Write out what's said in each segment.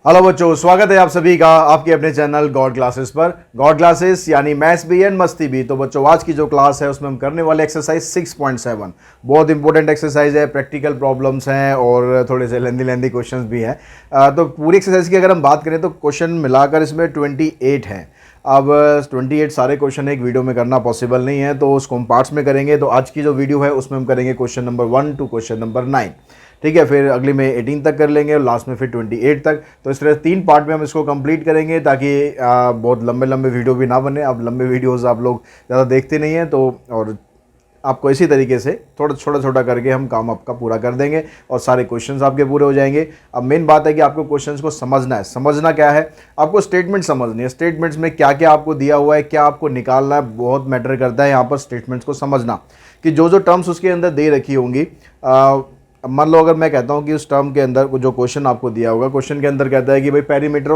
Hello बच्चों, स्वागत है आप सभी का आपके अपने चैनल गॉड क्लासेस पर। गॉड क्लासेस यानी मैथ्स भी एंड मस्ती भी। तो बच्चों, आज की जो क्लास है उसमें हम करने वाले एक्सरसाइज 6.7 बहुत इंपॉर्टेंट एक्सरसाइज है। प्रैक्टिकल प्रॉब्लम्स हैं और थोड़े से लेंदी क्वेश्चंस भी हैं। तो पूरी एक्सरसाइज की अगर हम बात करें तो क्वेश्चन मिलाकर इसमें 28 हैं। अब 28 सारे क्वेश्चन एक वीडियो में करना पॉसिबल नहीं है, तो उसको हम पार्ट्स में करेंगे। तो आज की जो वीडियो है उसमें हम करेंगे question number 1 to question number 9, ठीक है। फिर अगली में 18 तक कर लेंगे और लास्ट में फिर 28 तक। तो इस तरह 3 पार्ट में हम इसको कंप्लीट करेंगे ताकि बहुत लंबे लंबे वीडियो भी ना बने। अब लंबे वीडियोस आप लोग ज़्यादा देखते नहीं हैं, तो और आपको इसी तरीके से थोड़ा छोटा छोटा करके हम काम आपका पूरा कर देंगे और सारे क्वेश्चंस आपके पूरे हो जाएंगे। अब मेन बात है कि आपको क्वेश्चंस को समझना है। समझना क्या है, आपको स्टेटमेंट समझनी है। स्टेटमेंट्स में क्या क्या आपको दिया हुआ है, क्या आपको निकालना है, बहुत मैटर करता है यहाँ पर स्टेटमेंट्स को समझना कि जो जो टर्म्स उसके अंदर दे रखी होंगी। मान लो अगर मैं कहता हूँ कि उस टर्म के अंदर जो क्वेश्चन आपको दिया होगा, क्वेश्चन के अंदर कहता है कि भाई perimeter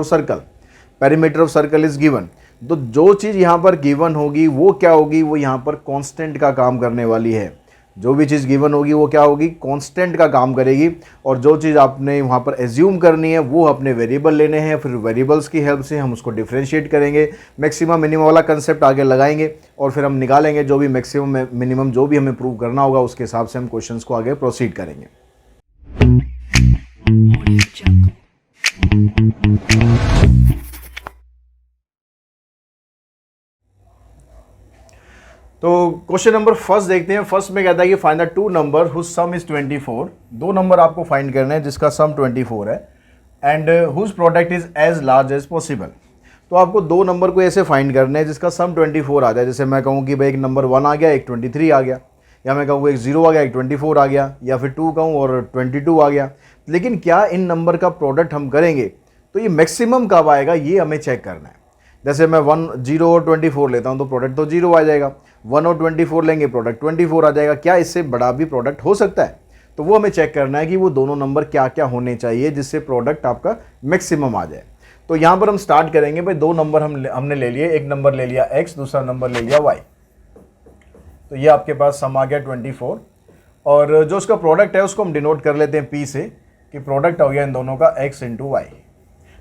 of circle is given. तो जो चीज़ यहाँ पर गिवन होगी वो क्या होगी, वो यहाँ पर कांस्टेंट का काम करने वाली है। जो भी चीज़ गिवन होगी वो क्या होगी, कांस्टेंट का काम करेगी। और जो चीज़ आपने वहाँ पर एज्यूम करनी है वो अपने वेरिएबल लेने हैं, फिर वेरिएबल्स की हेल्प से हम उसको डिफ्रेंशिएट करेंगे, मैक्सिमम मिनिमम वाला कंसेप्ट आगे लगाएंगे और फिर हम निकालेंगे जो भी मैक्सिमम मिनिमम जो भी हमें प्रूव करना होगा, उसके हिसाब से हम क्वेश्चंस को आगे प्रोसीड करेंगे। तो क्वेश्चन नंबर फर्स्ट देखते हैं। फर्स्ट में कहता है कि find the two number whose sum is 24। दो नंबर आपको फाइंड करने हैं जिसका सम 24 है and whose product is as large as possible. तो आपको दो नंबर को ऐसे फाइंड करने हैं जिसका सम 24 आ जाए। जैसे मैं कहूँ कि भाई एक नंबर 1 आ गया, एक 23 आ गया, या मैं कहूँ एक 0 आ गया, एक 24 आ गया, या फिर 2 कहूँ और 22 आ गया। लेकिन क्या इन नंबर का प्रोडक्ट हम करेंगे तो ये मैक्सिमम कब आएगा, ये हमें चेक करना है। जैसे मैं 0 और 24 लेता हूँ तो प्रोडक्ट तो 0 आ जाएगा, 1 और 24 लेंगे प्रोडक्ट 24 आ जाएगा। क्या इससे बड़ा भी प्रोडक्ट हो सकता है? तो वो हमें चेक करना है कि वो दोनों नंबर क्या क्या होने चाहिए जिससे प्रोडक्ट आपका मैक्सिमम आ जाए। तो यहाँ पर हम स्टार्ट करेंगे भाई, दो नंबर हमने ले लिए। एक नंबर ले लिया x, दूसरा नंबर ले लिया y। तो ये आपके पास सम आ गया 24 और जो उसका प्रोडक्ट है उसको हम डिनोट कर लेते हैं p से, कि प्रोडक्ट हो गया इन दोनों का x इंटू वाई।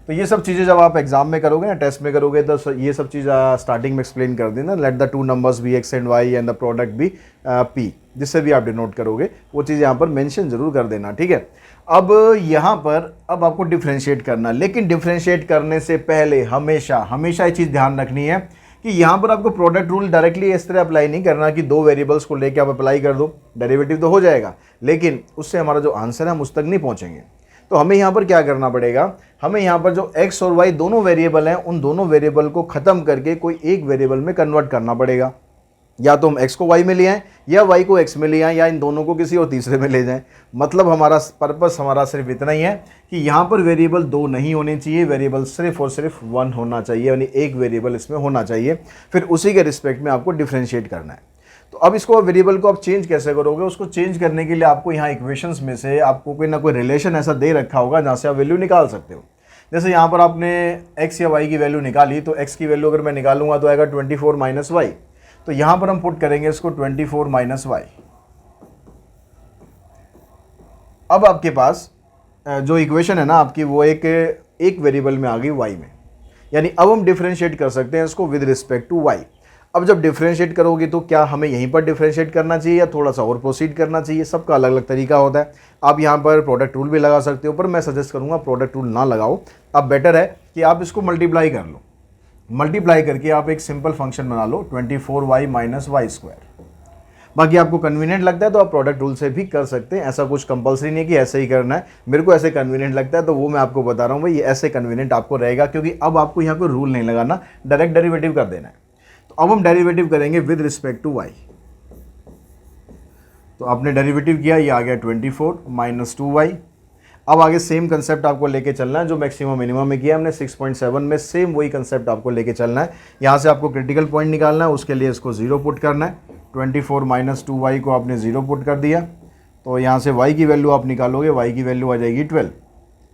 तो ये सब चीज़ें जब आप एग्जाम में करोगे ना, टेस्ट में करोगे, तो ये सब चीज़ स्टार्टिंग में एक्सप्लेन कर देना। Let the two numbers be x and y and the product be p, जिससे भी आप डिनोट करोगे वो चीज़ यहाँ पर मेंशन जरूर कर देना, ठीक है। अब यहाँ पर अब आपको डिफ्रेंशिएट करना, लेकिन डिफ्रेंशिएट करने से पहले हमेशा ये चीज़ ध्यान रखनी है कि यहाँ पर आपको प्रोडक्ट रूल डायरेक्टली इस तरह अप्लाई नहीं करना कि दो वेरिएबल्स को लेके आप अप्लाई कर दो, डेरिवेटिव तो हो जाएगा लेकिन उससे हमारा जो आंसर है हम उस तक नहीं पहुँचेंगे। तो हमें यहाँ पर क्या करना पड़ेगा, हमें यहाँ पर जो x और y दोनों वेरिएबल हैं उन दोनों वेरिएबल को ख़त्म करके कोई एक वेरिएबल में कन्वर्ट करना पड़ेगा। या तो हम x को y में ले आएँ या y को x में ले आएँ या इन दोनों को किसी और तीसरे में ले जाएं। मतलब हमारा पर्पस हमारा सिर्फ इतना ही है कि यहाँ पर वेरिएबल दो नहीं होने चाहिए, वेरिएबल सिर्फ और सिर्फ 1 होना चाहिए, यानी एक वेरिएबल इसमें होना चाहिए। फिर उसी के रिस्पेक्ट में आपको डिफ्रेंशिएट करना है। तो अब इसको वेरिएबल को आप चेंज कैसे करोगे, उसको चेंज करने के लिए आपको यहाँ इक्वेशंस में से आपको कोई ना कोई रिलेशन ऐसा दे रखा होगा जहाँ से आप वैल्यू निकाल सकते हो। जैसे यहाँ पर आपने x या y की वैल्यू निकाली, तो x की वैल्यू अगर मैं निकालूंगा तो आएगा 24 माइनस वाई। तो यहाँ पर हम पुट करेंगे इसको 24 माइनस वाई। अब आपके पास जो इक्वेशन है ना आपकी, वो एक वेरिएबल में आ गई y में, यानी अब हम डिफ्रेंशिएट कर सकते हैं इसको विद रिस्पेक्ट टू y। अब जब डिफ्रेंशिएट करोगे तो क्या हमें यहीं पर डिफ्रेंशिएट करना चाहिए या थोड़ा सा और प्रोसीड करना चाहिए? सबका अलग अलग तरीका होता है। आप यहाँ पर प्रोडक्ट रूल भी लगा सकते हो, पर मैं सजेस्ट करूँगा प्रोडक्ट रूल ना लगाओ। अब बेटर है कि आप इसको मल्टीप्लाई कर लो। मल्टीप्लाई करके आप एक सिंपल फंक्शन बना लो 24y माइनस वाई स्क्वायर। बाकी आपको कन्वीनियंट लगता है तो आप प्रोडक्ट रूल से भी कर सकते हैं, ऐसा कुछ कंपलसरी नहीं है कि ऐसे ही करना है। मेरे को ऐसे कन्वीनियंट लगता है तो वो मैं आपको बता रहा हूँ भाई, ये ऐसे कन्वीनियंट आपको रहेगा, क्योंकि अब आपको यहाँ कोई रूल नहीं लगाना, डायरेक्ट डेरिवेटिव कर देना है। तो अब हम डेरिवेटिव करेंगे विद रिस्पेक्ट टू y। तो आपने डेरिवेटिव किया, ये आ गया 24 माइनस 2y। अब आगे सेम कंसेप्ट आपको लेके चलना है जो मैक्सिमम मिनिमम में किया हमने 6.7 में, सेम वही कंसेप्ट आपको लेके चलना है। यहाँ से आपको क्रिटिकल पॉइंट निकालना है, उसके लिए इसको 0 पुट करना है। 24 माइनस 2y को आपने 0 पुट कर दिया, तो यहाँ से y की वैल्यू आप निकालोगे, y की वैल्यू आ जाएगी 12,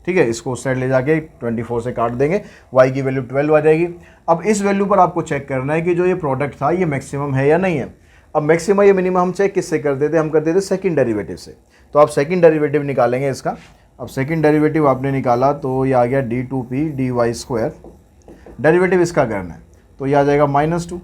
ठीक है। इसको उस साइड ले जाके 24 से काट देंगे, y की वैल्यू 12 आ जाएगी। अब इस वैल्यू पर आपको चेक करना है कि जो ये प्रोडक्ट था ये मैक्सिमम है या नहीं है। अब मैक्सिमम या मिनिमम हम चेक किससे करते थे, हम करते थे सेकंड डेरिवेटिव से। तो आप सेकंड डेरिवेटिव निकालेंगे इसका, अब सेकंड डेरिवेटिव आपने निकाला तो ये आ गया d2p dy²। डेरिवेटिव इसका करना है तो ये आ जाएगा -2।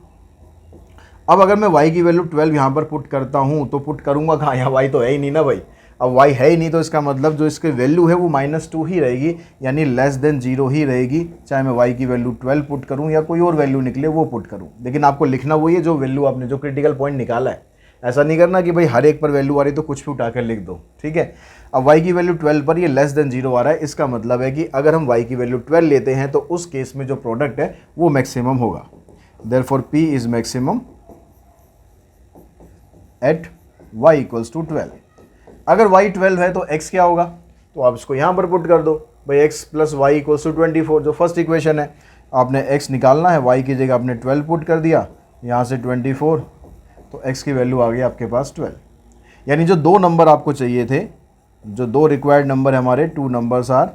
अब अगर मैं y की वैल्यू 12 यहाँ पर पुट करता हूँ तो पुट करूँगा कहाँ, यहाँ y तो है ही नहीं ना भाई। अब y है ही नहीं तो इसका मतलब जो इसकी वैल्यू है वो -2 ही रहेगी, यानी लेस देन 0 ही रहेगी, चाहे मैं y की वैल्यू 12 पुट करूँ या कोई और वैल्यू निकले वो पुट करूँ। लेकिन आपको लिखना वही है जो वैल्यू आपने जो क्रिटिकल पॉइंट निकाला है। ऐसा नहीं करना कि भाई हर एक पर वैल्यू आ रही तो कुछ भी उठा कर लिख दो, ठीक है। अब y की वैल्यू 12 पर ये लेस देन 0 आ रहा है, इसका मतलब है कि अगर हम y की वैल्यू 12 लेते हैं तो उस केस में जो प्रोडक्ट है वो मैक्सिमम होगा। Therefore p is maximum at y equals to 12। अगर y 12 है तो x क्या होगा, तो आप इसको यहाँ पर पुट कर दो भाई, x plus y equals to 24, जो फर्स्ट इक्वेशन है। आपने x निकालना है, y की जगह आपने 12 पुट कर दिया, यहाँ से 24, तो x की वैल्यू आ गई आपके पास 12। यानी जो दो नंबर आपको चाहिए थे, जो दो रिक्वायर्ड नंबर है हमारे, टू नंबर्स आर,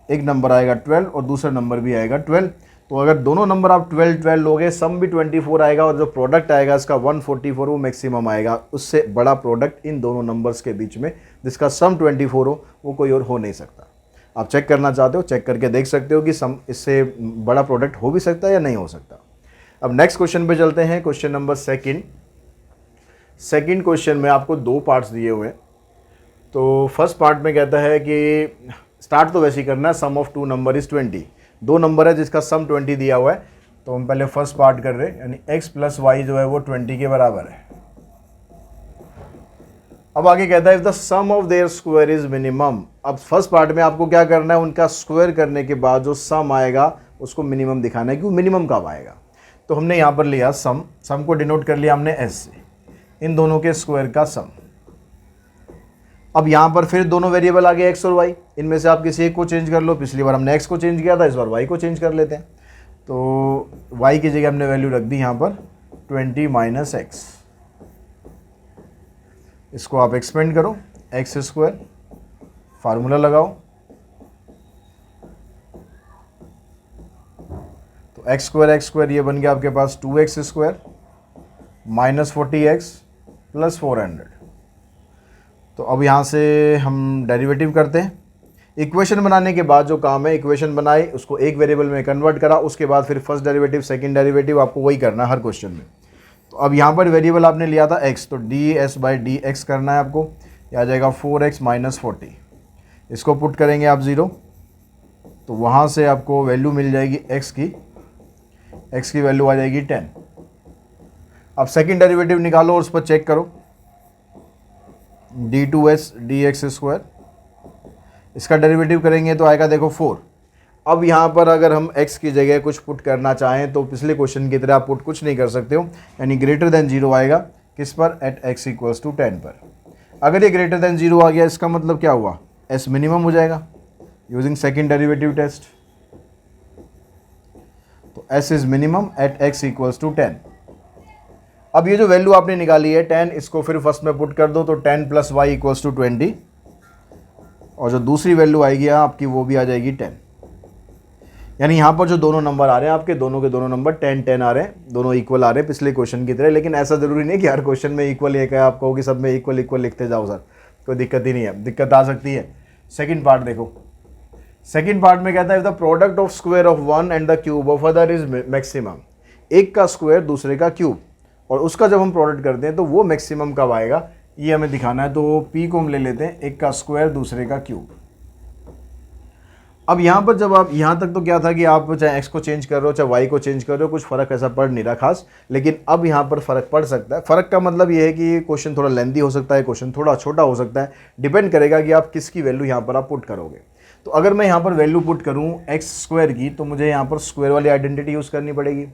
एक नंबर आएगा 12 और दूसरा नंबर भी आएगा 12। तो अगर दोनों नंबर आप 12 लोगे, सम भी 24 आएगा और जो प्रोडक्ट आएगा इसका 144 वो मैक्सिमम आएगा। उससे बड़ा प्रोडक्ट इन दोनों नंबर्स के बीच में जिसका सम 24 हो वो कोई और हो नहीं सकता। आप चेक करना चाहते हो, चेक करके देख सकते हो कि सम इससे बड़ा प्रोडक्ट हो भी सकता है या नहीं हो सकता। अब नेक्स्ट क्वेश्चन पे चलते हैं, क्वेश्चन नंबर सेकंड क्वेश्चन में आपको दो पार्ट्स दिए हुए हैं। तो फर्स्ट पार्ट में कहता है कि स्टार्ट तो वैसे ही करना है, sum of to number is 20। दो नंबर है जिसका सम 20 दिया हुआ है, तो हम पहले फर्स्ट पार्ट कर रहे हैं, यानी x प्लस वाई जो है वो 20 के बराबर है। अब आगे कहता है if the sum of their square is minimum. अब फर्स्ट पार्ट में आपको क्या करना है, उनका स्क्वायर करने के बाद जो सम आएगा उसको मिनिमम दिखाना है कि वो मिनिमम कब आएगा। तो हमने यहाँ पर लिया सम को डिनोट कर लिया हमने s से, इन दोनों के स्क्वायर का सम। अब यहाँ पर फिर दोनों वेरिएबल आ गए x और y, इनमें से आप किसी एक को चेंज कर लो। पिछली बार हमने x को चेंज किया था, इस बार y को चेंज कर लेते हैं। तो y की जगह हमने वैल्यू रख दी यहाँ पर 20 माइनस x। इसको आप एक्सपेंड करो, x स्क्वायर, फार्मूला लगाओ, तो x स्क्वायर ये बन गया आपके पास 2x square minus 40x plus 400। तो अब यहाँ से हम डेरिवेटिव करते हैं। इक्वेशन बनाने के बाद जो काम है, इक्वेशन बनाई, उसको एक वेरिएबल में कन्वर्ट करा, उसके बाद फिर फर्स्ट डेरिवेटिव सेकंड डेरिवेटिव आपको वही करना है हर क्वेश्चन में। तो अब यहाँ पर वेरिएबल आपने लिया था x, तो ds/dx करना है आपको। यह आ जाएगा 4x माइनस 40। इसको पुट करेंगे आप 0, तो वहाँ से आपको वैल्यू मिल जाएगी x की वैल्यू आ जाएगी 10। अब सेकंड डेरिवेटिव निकालो और उस पर चेक करो, d2s dx स्क्वायर, इसका डेरिवेटिव करेंगे तो आएगा देखो 4। अब यहाँ पर अगर हम x की जगह कुछ पुट करना चाहें तो पिछले क्वेश्चन की तरह आप पुट कुछ नहीं कर सकते हो, यानी ग्रेटर देन 0 आएगा किस पर, एट x इक्वल्स टू 10 पर। अगर ये ग्रेटर देन 0 आ गया इसका मतलब क्या हुआ, s मिनिमम हो जाएगा यूजिंग सेकंड डेरिवेटिव टेस्ट। तो s is minimum at x equals to 10। अब ये जो वैल्यू आपने निकाली है 10, इसको फिर फर्स्ट में पुट कर दो, तो 10 प्लस वाई इक्वल्स टू 20, और जो दूसरी वैल्यू आएगी आपकी वो भी आ जाएगी 10। यानी यहाँ पर जो दोनों नंबर आ रहे हैं आपके, दोनों के दोनों नंबर 10 आ रहे हैं, दोनों इक्वल आ रहे हैं पिछले क्वेश्चन की तरह। लेकिन ऐसा जरूरी नहीं कि हर क्वेश्चन में इक्वल एक है, आप कहो कि सब में इक्वल लिखते जाओ सर, कोई दिक्कत ही नहीं है, दिक्कत आ सकती है। सेकेंड पार्ट देखो, सेकेंड पार्ट में कहता है the product of square of one and the cube of other is maximum. एक का स्क्वायर दूसरे का क्यूब, और उसका जब हम प्रोडक्ट करते हैं तो वो मैक्सिमम कब आएगा ये हमें दिखाना है। तो p को हम ले लेते हैं, एक का स्क्वायर दूसरे का क्यूब। अब यहाँ पर जब आप यहाँ तक तो क्या था कि आप चाहे x को चेंज कर रहे हो चाहे y को चेंज कर रहे हो, कुछ फ़र्क ऐसा पड़ नहीं रहा खास। लेकिन अब यहाँ पर फ़र्क पड़ सकता है। फ़र्क का मतलब ये है कि क्वेश्चन थोड़ा लेंदी हो सकता है, क्वेश्चन थोड़ा छोटा हो सकता है, डिपेंड करेगा कि आप किसकी वैल्यू यहाँ पर आप पुट करोगे। तो अगर मैं यहाँ पर वैल्यू पुट करूँ एक्स स्क्वायर की, तो मुझे यहाँ पर स्क्वायर वाली आइडेंटिटी यूज़ करनी पड़ेगी।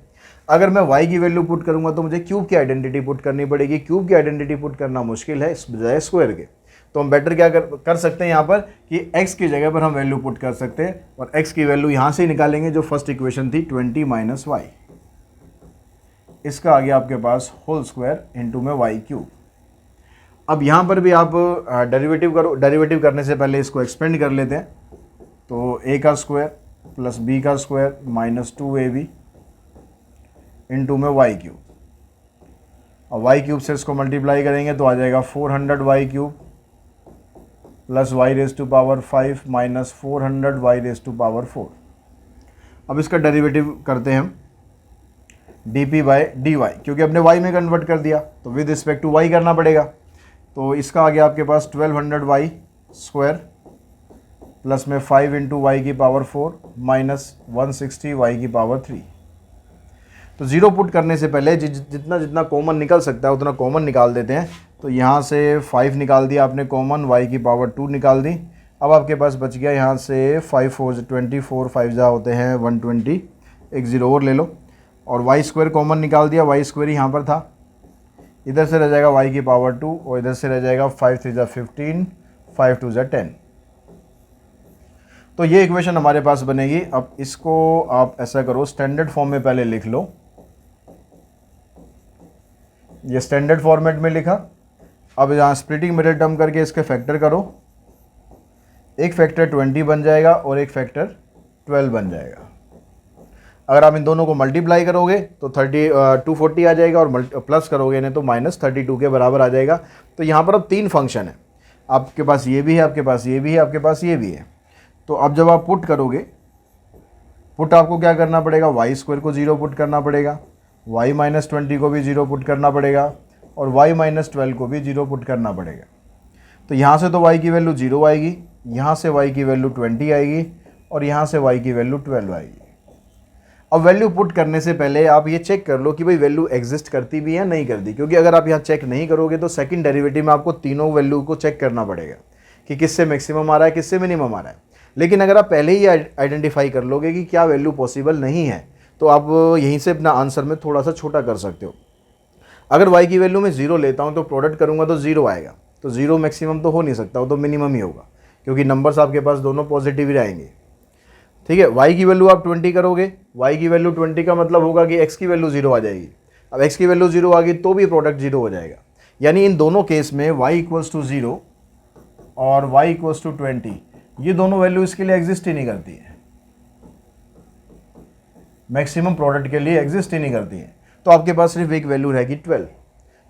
अगर मैं y की वैल्यू पुट करूँगा तो मुझे क्यूब की आइडेंटिटी पुट करनी पड़ेगी। क्यूब की आइडेंटिटी पुट करना मुश्किल है इस बजाय स्क्वायर के। तो हम बेटर क्या कर सकते हैं यहाँ पर कि x की जगह पर हम वैल्यू पुट कर सकते हैं, और x की वैल्यू यहाँ से ही निकालेंगे जो फर्स्ट इक्वेशन थी 20 माइनस वाई। इसका आ गया आपके पास होल स्क्वायर इंटू में वाई क्यूब। अब यहाँ पर भी आप डेरिवेटिव करो, डेरिवेटिव करने से पहले इसको एक्सपेंड कर लेते हैं। तो a का स्क्वायर प्लस b का स्क्वायर माइनस 2ab इंटू में वाई क्यूब, और वाई क्यूब से इसको मल्टीप्लाई करेंगे तो आ जाएगा 400 y cube plus y raise to power 5 minus 400 y raise to power 4। अब इसका डेरिवेटिव करते हैं हम d p by d y, क्योंकि अपने वाई में कन्वर्ट कर दिया तो विद रिस्पेक्ट टू वाई करना पड़ेगा। तो इसका आ गया आपके पास 1200 वाई स्क्वायर प्लस में 5 इंटू वाई की पावर 4 माइनस 160 वाई की पावर 3। तो ज़ीरो पुट करने से पहले जितना जितना कॉमन निकल सकता है उतना कॉमन निकाल देते हैं। तो यहाँ से 5 निकाल दिया आपने कॉमन, वाई की पावर 2 निकाल दी। अब आपके पास बच गया यहाँ से 5 4 24, 5 जा होते हैं 120, एक ज़ीरो और ले लो, और वाई स्क्वायर कॉमन निकाल दिया, वाई स्क्वायर यहाँ पर था, इधर से रह जाएगा वाई की पावर 2 और इधर से रह जाएगा 5 3 जा 15, 5 2 जा 10। तो ये इक्वेशन हमारे पास बनेगी। अब इसको आप ऐसा करो, स्टैंडर्ड फॉर्म में पहले लिख लो, ये स्टैंडर्ड फॉर्मेट में लिखा। अब यहाँ स्प्लिटिंग मिडिल टर्म करके इसके फैक्टर करो, एक फैक्टर 20 बन जाएगा और एक फैक्टर 12 बन जाएगा। अगर आप इन दोनों को मल्टीप्लाई करोगे तो 240 आ जाएगा, और प्लस करोगे नहीं तो माइनस 32 के बराबर आ जाएगा। तो यहाँ पर अब 3 फंक्शन है, आपके पास ये भी है, आपके पास ये भी है, आपके पास ये भी है। तो अब जब आप पुट करोगे, पुट आपको क्या करना पड़ेगा, वाई स्क्वायर को 0 पुट करना पड़ेगा, वाई माइनस 20 को भी 0 पुट करना पड़ेगा, और वाई माइनस 12 को भी 0 पुट करना पड़ेगा। तो यहाँ से तो वाई की वैल्यू 0 आएगी, यहाँ से वाई की वैल्यू 20 आएगी, और यहाँ से वाई की वैल्यू 12 आएगी। अब वैल्यू पुट करने से पहले आप ये चेक कर लो कि भाई वैल्यू एग्जिस्ट करती भी है नहीं करती, क्योंकि अगर आप यहाँ चेक नहीं करोगे तो सेकंड डेरिवेटिव में आपको तीनों वैल्यू को चेक करना पड़ेगा कि किससे मैक्सिमम आ रहा है, किससे मिनिमम आ रहा है। लेकिन अगर आप पहले ही आइडेंटिफाई कर लोगे कि क्या वैल्यू पॉसिबल नहीं है, तो आप यहीं से अपना आंसर में थोड़ा सा छोटा कर सकते हो। अगर y की वैल्यू में 0 लेता हूँ तो प्रोडक्ट करूँगा तो 0 आएगा, तो 0 मैक्सिमम तो हो नहीं सकता, वो तो मिनिमम ही होगा, क्योंकि नंबर्स आपके पास दोनों पॉजिटिव ही रहेंगे। ठीक है, y की वैल्यू आप 20 करोगे, y की वैल्यू 20 का मतलब होगा कि x की वैल्यू 0 आ जाएगी। अब x की वैल्यू 0 आ गई तो भी प्रोडक्ट 0 हो जाएगा। यानी इन दोनों केस में y इक्वल्स टू 0 और y इक्वल्स टू 20, ये दोनों वैल्यू इसके लिए एग्जिस्ट ही नहीं करती है, मैक्सिमम प्रोडक्ट के लिए एग्जिस्ट ही नहीं करती है। तो आपके पास सिर्फ एक वैल्यू रहेगी 12।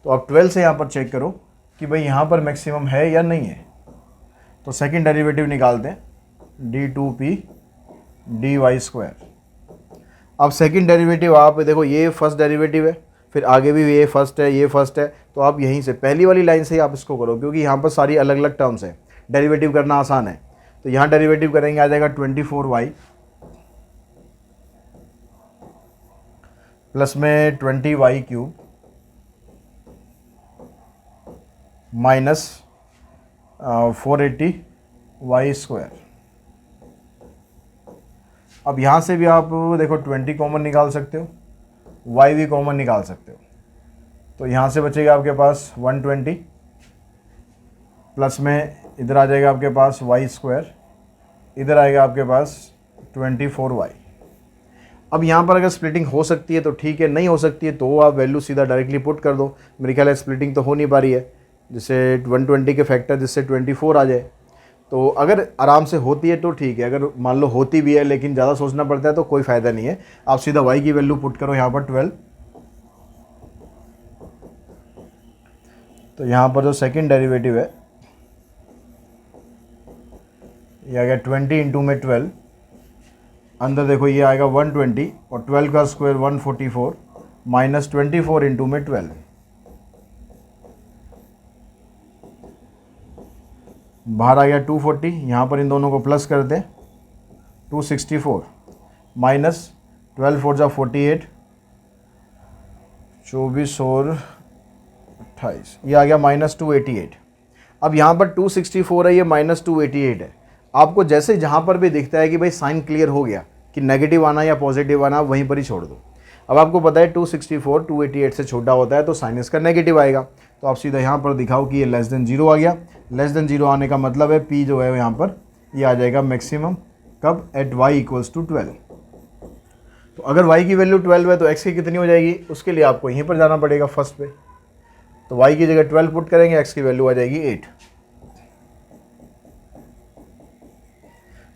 तो आप 12 से यहाँ पर चेक करो कि भाई यहाँ पर मैक्सिमम है या नहीं है। तो सेकंड डेरिवेटिव निकालते हैं, d2p dy स्क्वायर। अब सेकंड डेरिवेटिव आप देखो, ये फर्स्ट डेरिवेटिव है, फिर आगे भी ये फर्स्ट है, ये फर्स्ट है, तो आप यहीं से पहली वाली लाइन से ही आप इसको करो, क्योंकि यहाँ पर सारी अलग अलग टर्म्स है, डेरिवेटिव करना आसान है। तो यहाँ डेरिवेटिव करेंगे, आ जाएगा 24y प्लस में 20y cube minus 480y square. अब यहाँ से भी आप देखो 20 कॉमन निकाल सकते हो, y भी कॉमन निकाल सकते हो। तो यहाँ से बचेगा आपके पास 120 प्लस में इधर आ जाएगा आपके पास y स्क्वायर, इधर आएगा आपके पास 24y। अब यहाँ पर अगर स्प्लिटिंग हो सकती है तो ठीक है, नहीं हो सकती है तो आप वैल्यू सीधा डायरेक्टली पुट कर दो। मेरे ख्याल है स्प्लिटिंग तो हो नहीं पा रही है, जिससे 120 के फैक्टर जिससे 24 आ जाए। तो अगर आराम से होती है तो ठीक है, अगर मान लो होती भी है लेकिन ज़्यादा सोचना पड़ता है तो कोई फ़ायदा नहीं है। आप सीधा y की वैल्यू पुट करो यहाँ पर 12। तो यहाँ पर जो सेकंड डेरिवेटिव है ये आ गया 20 इंटू में 12, अंदर देखो ये आएगा 120 और 12 का स्क्वायर 144 माइनस 24 इंटू में 12, बाहर आ गया 240। यहाँ पर इन दोनों को प्लस कर दें, 264 माइनस 12 4 जा 48, 24 और 28, ये आ गया माइनस 288। अब यहाँ पर 264 है, ये माइनस 288 है। आपको जैसे जहाँ पर भी दिखता है कि भाई साइन क्लियर हो गया कि नेगेटिव आना या पॉजिटिव आना, वहीं पर ही छोड़ दो। अब आपको पता है 264 288 से छोटा होता है तो साइन इसका नेगेटिव आएगा। तो आप सीधा यहाँ पर दिखाओ कि ये लेस देन 0 आ गया। लेस देन 0 आने का मतलब है P जो है यहाँ पर ये आ जाएगा मैक्सिमम, कब, एट y इक्वल्स टू 12। तो अगर y की वैल्यू 12 है तो x की कितनी हो जाएगी, उसके लिए आपको यहीं पर जाना पड़ेगा फर्स्ट पे। तो y की जगह 12 पुट करेंगे, x की वैल्यू आ जाएगी 8।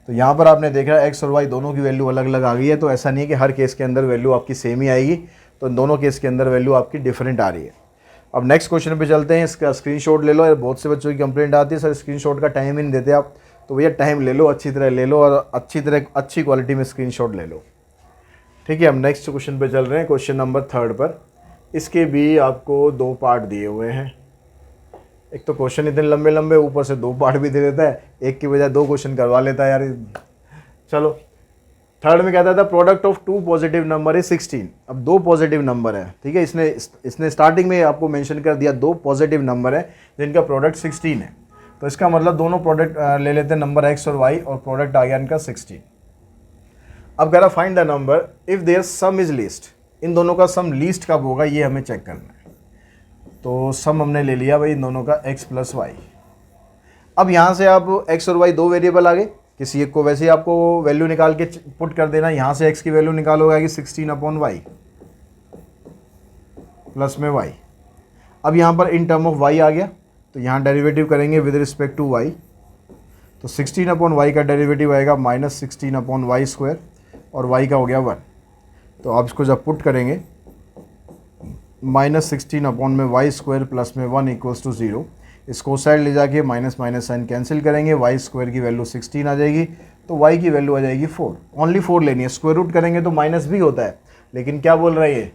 तो यहाँ पर आपने देखा x और y दोनों की वैल्यू अलग अलग आ गई है। तो ऐसा नहीं है कि हर केस के अंदर वैल्यू आपकी सेम ही आएगी, तो दोनों केस के अंदर वैल्यू आपकी डिफरेंट आ रही है। अब नेक्स्ट क्वेश्चन पे चलते हैं, इसका स्क्रीनशॉट ले लो यार, बहुत से बच्चों की कंप्लेंट आती है सर स्क्रीनशॉट का टाइम ही नहीं देते आप, तो भैया टाइम ले लो, अच्छी तरह ले लो और अच्छी क्वालिटी में स्क्रीनशॉट ले लो। ठीक है, हम नेक्स्ट क्वेश्चन पे चल रहे हैं, क्वेश्चन नंबर 3 पर। इसके भी आपको 2 पार्ट दिए हुए हैं। एक तो क्वेश्चन इतने लंबे लंबे, ऊपर से 2 पार्ट भी दे देता है, एक की बजाय 2 क्वेश्चन करवा लेता है यार। चलो, थर्ड में कहता था product of 2 positive number is 16। अब 2 पॉजिटिव नंबर है, ठीक है, इसने स्टार्टिंग में आपको मेंशन कर दिया 2 पॉजिटिव नंबर है जिनका प्रोडक्ट 16 है, तो इसका मतलब दोनों प्रोडक्ट ले लेते हैं, नंबर x और y, और प्रोडक्ट आ गया इनका 16। अब कह रहा find the number if their sum is least. इन दोनों का सम लीस्ट कब होगा ये हमें चेक करना है। तो सम हमने ले लिया भाई इन दोनों का x प्लस वाई। अब यहाँ से आप x और y 2 वेरिएबल आ गए, किसी एक को वैसे ही आपको वैल्यू निकाल के पुट कर देना। यहाँ से x की वैल्यू निकालोगे कि 16/y प्लस में y। अब यहाँ पर इन टर्म ऑफ y आ गया, तो यहाँ डेरिवेटिव करेंगे विद रिस्पेक्ट टू y, तो 16/y का डेरिवेटिव आएगा -16/y स्क्वायर, और y का हो गया 1। तो आप इसको जब पुट करेंगे -16/y स्क्वायर प्लस में 1 इक्वल्स टू 0, इसको साइड ले जाके माइनस माइनस साइन कैंसिल करेंगे, y स्क्वायर की वैल्यू 16 आ जाएगी, तो y की वैल्यू आ जाएगी 4। ओनली 4 लेनी है, स्क्वायर रूट करेंगे तो माइनस भी होता है, लेकिन क्या बोल रहा है ये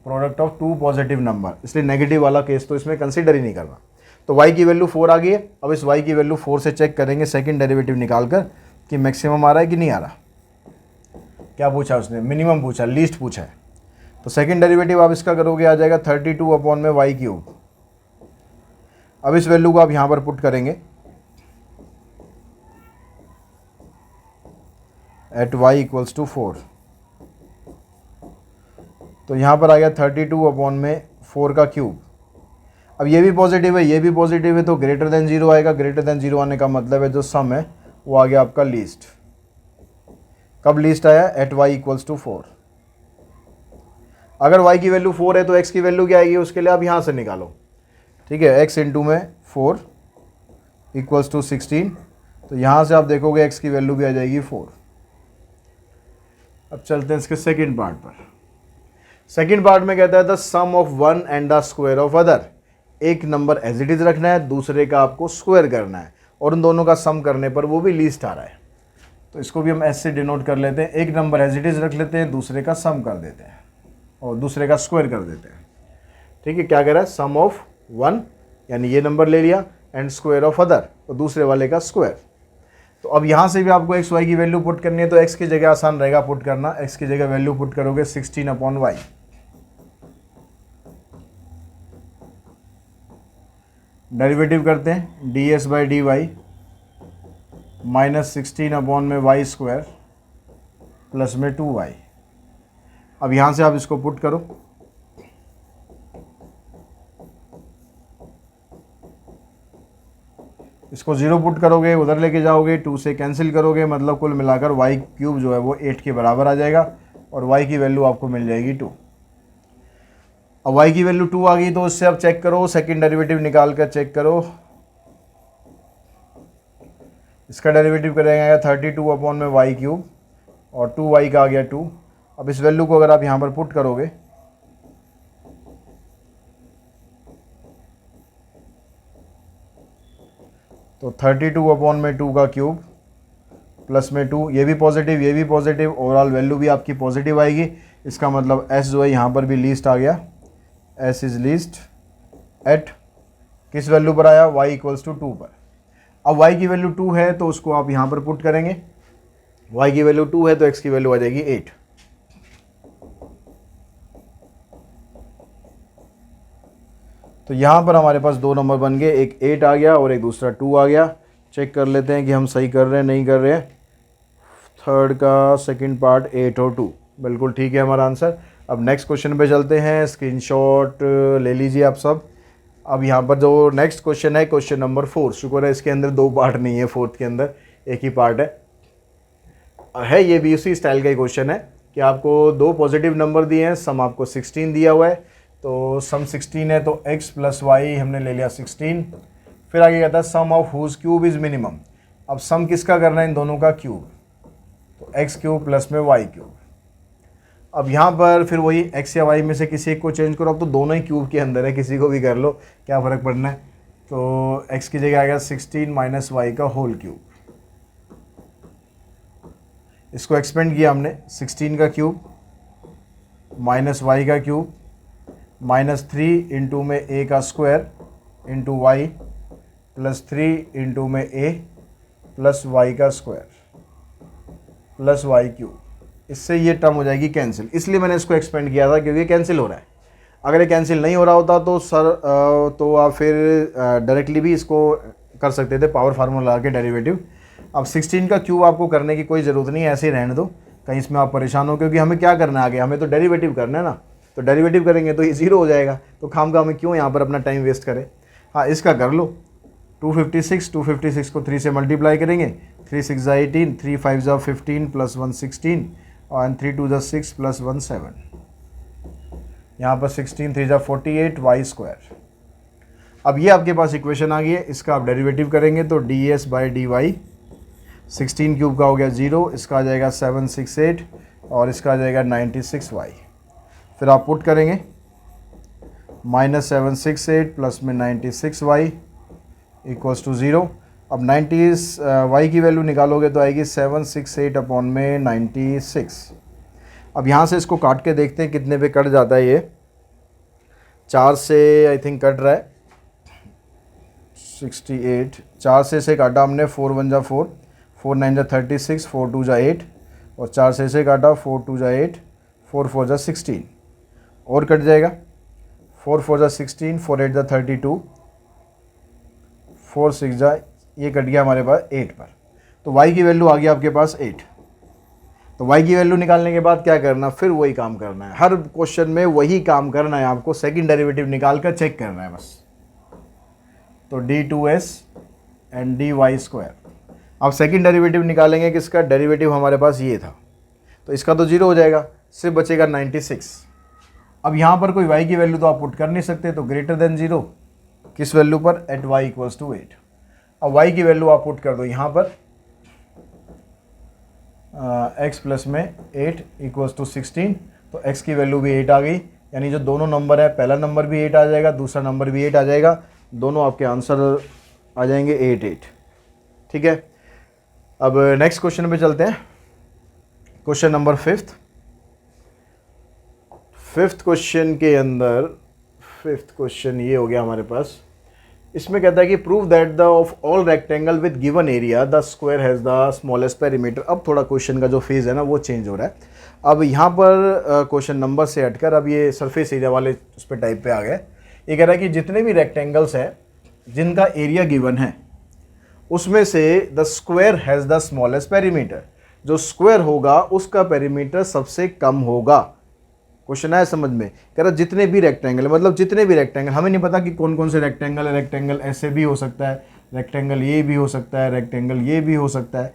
प्रोडक्ट ऑफ 2 पॉजिटिव नंबर, इसलिए नेगेटिव वाला केस तो इसमें कंसिडर ही नहीं करना। तो y की वैल्यू 4 आ गई है। अब इस y की वैल्यू 4 से चेक करेंगे सेकंड डेरिवेटिव निकाल कर कि मैक्सिमम आ रहा है कि नहीं आ रहा। क्या पूछा उसने, मिनिमम पूछा, लीस्ट पूछा है। तो सेकंड डेरिवेटिव आप इसका करोगे आ जाएगा 32/y³। अब इस वैल्यू को आप यहाँ पर पुट करेंगे एट y इक्वल्स टू 4, तो यहाँ पर आ गया 32/4 का क्यूब। अब ये भी पॉजिटिव है, ये भी पॉजिटिव है, तो ग्रेटर देन 0 आएगा। ग्रेटर देन 0 आने का मतलब है जो सम है वो आ गया आपका लीस्ट। कब लीस्ट आया, एट y इक्वल्स टू 4। अगर y की वैल्यू 4 है तो x की वैल्यू क्या आएगी, उसके लिए आप यहाँ से निकालो। ठीक है, x इंटू में 4 इक्वल्स टू 16, तो यहाँ से आप देखोगे x की वैल्यू भी आ जाएगी 4। अब चलते हैं इसके सेकंड पार्ट पर। सेकंड पार्ट में कहता है the sum of 1 and the square of other. एक नंबर एज इट इज रखना है, दूसरे का आपको स्क्वायर करना है, और उन दोनों का सम करने पर वो भी लीस्ट आ रहा है, तो इसको भी हम एस से डिनोट कर लेते हैं। एक नंबर एज इट इज रख लेते हैं, दूसरे का सम कर देते हैं और दूसरे का स्क्वायर कर देते हैं। ठीक है, क्या कह रहा है, सम ऑफ 1 यानी ये नंबर ले लिया, एंड स्क्वायर ऑफ अदर, तो दूसरे वाले का स्क्वायर। तो अब यहाँ से भी आपको एक्स वाई की वैल्यू पुट करनी है, तो एक्स की जगह आसान रहेगा पुट करना। एक्स की जगह वैल्यू पुट करोगे 16/y, डेरिवेटिव करते हैं ds/dy -16/y स्क्वायर प्लस में 2y। अब यहाँ से आप इसको पुट करो, इसको 0 पुट करोगे, उधर लेके जाओगे, 2 से कैंसिल करोगे, मतलब कुल मिलाकर y क्यूब जो है वो 8 के बराबर आ जाएगा, और y की वैल्यू आपको मिल जाएगी 2। अब y की वैल्यू 2 आ गई, तो इससे आप चेक करो, सेकंड डेरिवेटिव निकाल कर चेक करो। इसका डेरिवेटिव करेंगे 32/y³ और 2y का आ गया 2। अब इस वैल्यू को अगर आप यहाँ पर पुट करोगे तो 32/2 का क्यूब प्लस में 2, ये भी पॉजिटिव, ये भी पॉजिटिव, ओवरऑल वैल्यू भी आपकी पॉजिटिव आएगी। इसका मतलब s जो है यहाँ पर भी लीस्ट आ गया, s इज लीस्ट एट किस वैल्यू पर आया, y इक्वल्स टू 2 पर। अब y की वैल्यू 2 है तो उसको आप यहाँ पर पुट करेंगे, y की वैल्यू 2 है तो x की वैल्यू आ जाएगी 8। तो यहाँ पर हमारे पास 2 नंबर बन गए, एक 8 आ गया और एक दूसरा 2 आ गया। चेक कर लेते हैं कि हम सही कर रहे हैं नहीं कर रहे हैं। थर्ड का सेकंड पार्ट 8 और 2 बिल्कुल ठीक है हमारा आंसर। अब नेक्स्ट क्वेश्चन पे चलते हैं, स्क्रीनशॉट ले लीजिए आप सब। अब यहाँ पर जो नेक्स्ट क्वेश्चन है क्वेश्चन नंबर 4, शुक्र है इसके अंदर 2 पार्ट नहीं है, फोर्थ के अंदर एक ही पार्ट है। ये भी उसी स्टाइल का ही क्वेश्चन है कि आपको 2 पॉजिटिव नंबर दिए हैं, सम आपको 16 दिया हुआ है, तो सम 16 है तो x प्लस वाई हमने ले लिया 16। फिर आगे कहता है sum of whose cube is minimum. अब सम किसका करना है, इन दोनों का क्यूब, तो x³ प्लस में y³। अब यहाँ पर फिर वही x या y में से किसी एक को चेंज करो, अब तो दोनों ही क्यूब के अंदर है, किसी को भी कर लो, क्या फ़र्क पड़ना है। तो x की जगह आएगा 16 माइनस वाई का होल क्यूब। इसको एक्सपेंड किया हमने, 16 का क्यूब माइनस वाई का क्यूब माइनस 3 इंटू में a का square into y plus 3 into में a प्लस वाई का स्क्वायर प्लस वाई क्यूब। इससे ये टर्म हो जाएगी कैंसिल, इसलिए मैंने इसको एक्सपेंड किया था क्योंकि कैंसिल हो रहा है। अगर ये कैंसिल नहीं हो रहा होता तो तो आप फिर डायरेक्टली भी इसको कर सकते थे, पावर फार्मूला लगा के डेरिवेटिव। अब 16 का क्यूब आपको करने की कोई ज़रूरत नहीं है, ऐसे ही रहने दो, कहीं इसमें आप परेशान हो, क्योंकि हमें क्या करना है आगे, हमें तो डेरिवेटिव करना है ना। तो डेरिवेटिव करेंगे तो ये 0 हो जाएगा, तो खाम हमें क्यों यहाँ पर अपना टाइम वेस्ट करें। हाँ, इसका कर लो, 256 को 3 से मल्टीप्लाई करेंगे, 3 6 ज़ा 18, 3 5 ज़ा 15 प्लस 1 16 और 3 2 ज़ा 6 प्लस 1 7। यहाँ पर 16 3 ज़ा 48 वाई स्क्वायर। अब ये आपके पास इक्वेशन आ गई है, इसका आप डेरिवेटिव करेंगे तो d s by d y, 16 cube का हो गया 0, इसका आ जाएगा 768 और इसका आ जाएगा 96 वाई। फिर आप पुट करेंगे माइनस 768 प्लस में 96 वाई इक्वल्स टू 0। अब 90 वाई की वैल्यू निकालोगे तो आएगी 768 अपॉन में 96। अब यहाँ से इसको काट के देखते हैं कितने पे कट जाता है। ये 4 से आई थिंक कट रहा है, 68, 4 से इसे काटा हमने, 4 1 ज़ा 4, 4 9 ज़ा 36, 4 2 ज़ा 8 और 4 से इसे काटा, 4 2 ज़ा 8, 4 4 ज़ा 16 और कट जाएगा, 4 4 ज़ा 16, 4 8 ज़ा 32, 4 6 ज़ा, ये कट गया हमारे पास 8 पर। तो y की वैल्यू आ गई आपके पास 8। तो y की वैल्यू निकालने के बाद क्या करना, फिर वही काम करना है, हर क्वेश्चन में वही काम करना है आपको, सेकंड डेरिवेटिव निकाल कर चेक करना है बस। तो d2s एंड dy स्क्वायर। अब सेकंड डेरिवेटिव निकालेंगे, किसका डेरिवेटिव हमारे पास ये था, तो इसका तो 0 हो जाएगा, सिर्फ बचेगा 96। अब यहाँ पर कोई y की वैल्यू तो आप पुट कर नहीं सकते, तो ग्रेटर देन 0 किस वैल्यू पर, एट y इक्वल्स टू 8। अब y की वैल्यू आप पुट कर दो यहाँ पर, x प्लस में 8 इक्वल्स टू 16, तो x की वैल्यू भी 8 आ गई, यानी जो दोनों नंबर है, पहला नंबर भी 8 आ जाएगा, दूसरा नंबर भी 8 आ जाएगा, दोनों आपके आंसर आ जाएंगे 8 8। ठीक है, अब नेक्स्ट क्वेश्चन पे चलते हैं, क्वेश्चन नंबर 5th क्वेश्चन के अंदर, 5th क्वेश्चन ये हो गया हमारे पास। इसमें कहता है कि prove that the of all rectangle with given area the square has the smallest perimeter. अब थोड़ा क्वेश्चन का जो फेज़ है ना वो चेंज हो रहा है। अब यहाँ पर क्वेश्चन नंबर से हटकर अब ये सरफेस एरिया वाले उस पर टाइप पे आ गए। ये कह रहा है कि जितने भी रेक्टेंगल्स हैं जिनका एरिया गिवन है उसमें से the square has the smallest perimeter, जो स्क्वायर होगा उसका पेरीमीटर सबसे कम होगा। क्वेश्चन आया समझ में, कह रहा जितने भी रेक्टेंगल, मतलब जितने भी रेक्टेंगल, हमें नहीं पता कि कौन कौन से रेक्टेंगल है, रेक्टेंगल ऐसे भी हो सकता है, रेक्टेंगल ये भी हो सकता है, रेक्टेंगल ये भी हो सकता है।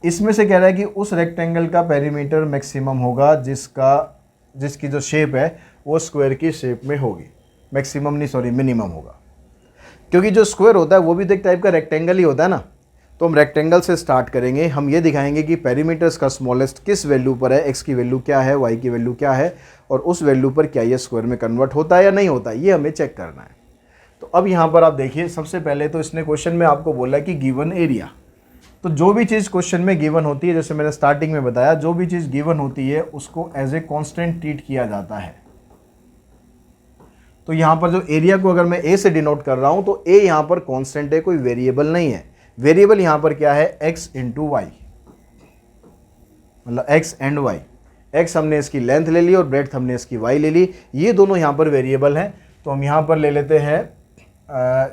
इसमें से कह रहा है कि उस रेक्टेंगल का पेरीमीटर मैक्सिमम होगा जिसकी जो शेप है वो स्क्वायर की शेप में होगी, मैक्सिमम नहीं सॉरी मिनिमम होगा, क्योंकि जो स्क्वायर होता है वो भी तो एक टाइप का रेक्टेंगल ही होता है ना। तो हम रेक्टेंगल से स्टार्ट करेंगे, हम ये दिखाएंगे कि पेरीमीटर्स का स्मॉलेस्ट किस वैल्यू पर है, x की वैल्यू क्या है, y की वैल्यू क्या है, और उस वैल्यू पर क्या ये स्क्वायर में कन्वर्ट होता है या नहीं होता है, ये हमें चेक करना है। तो अब यहाँ पर आप देखिए, सबसे पहले तो इसने क्वेश्चन में आपको बोला कि गिवन एरिया। तो जो भी चीज़ क्वेश्चन में गिवन होती है, जैसे मैंने स्टार्टिंग में बताया, जो भी चीज़ गिवन होती है उसको एज ए कॉन्स्टेंट ट्रीट किया जाता है। तो यहाँ पर जो एरिया को अगर मैं a से डिनोट कर रहा हूँ तो a यहाँ पर कॉन्स्टेंट है, कोई वेरिएबल नहीं है। वेरिएबल यहाँ पर क्या है, x इंटू वाई, मतलब x एंड y। x हमने इसकी लेंथ ले ली और ब्रेड्थ हमने इसकी y ले ली, ये दोनों यहाँ पर वेरिएबल हैं। तो हम यहाँ पर ले लेते हैं,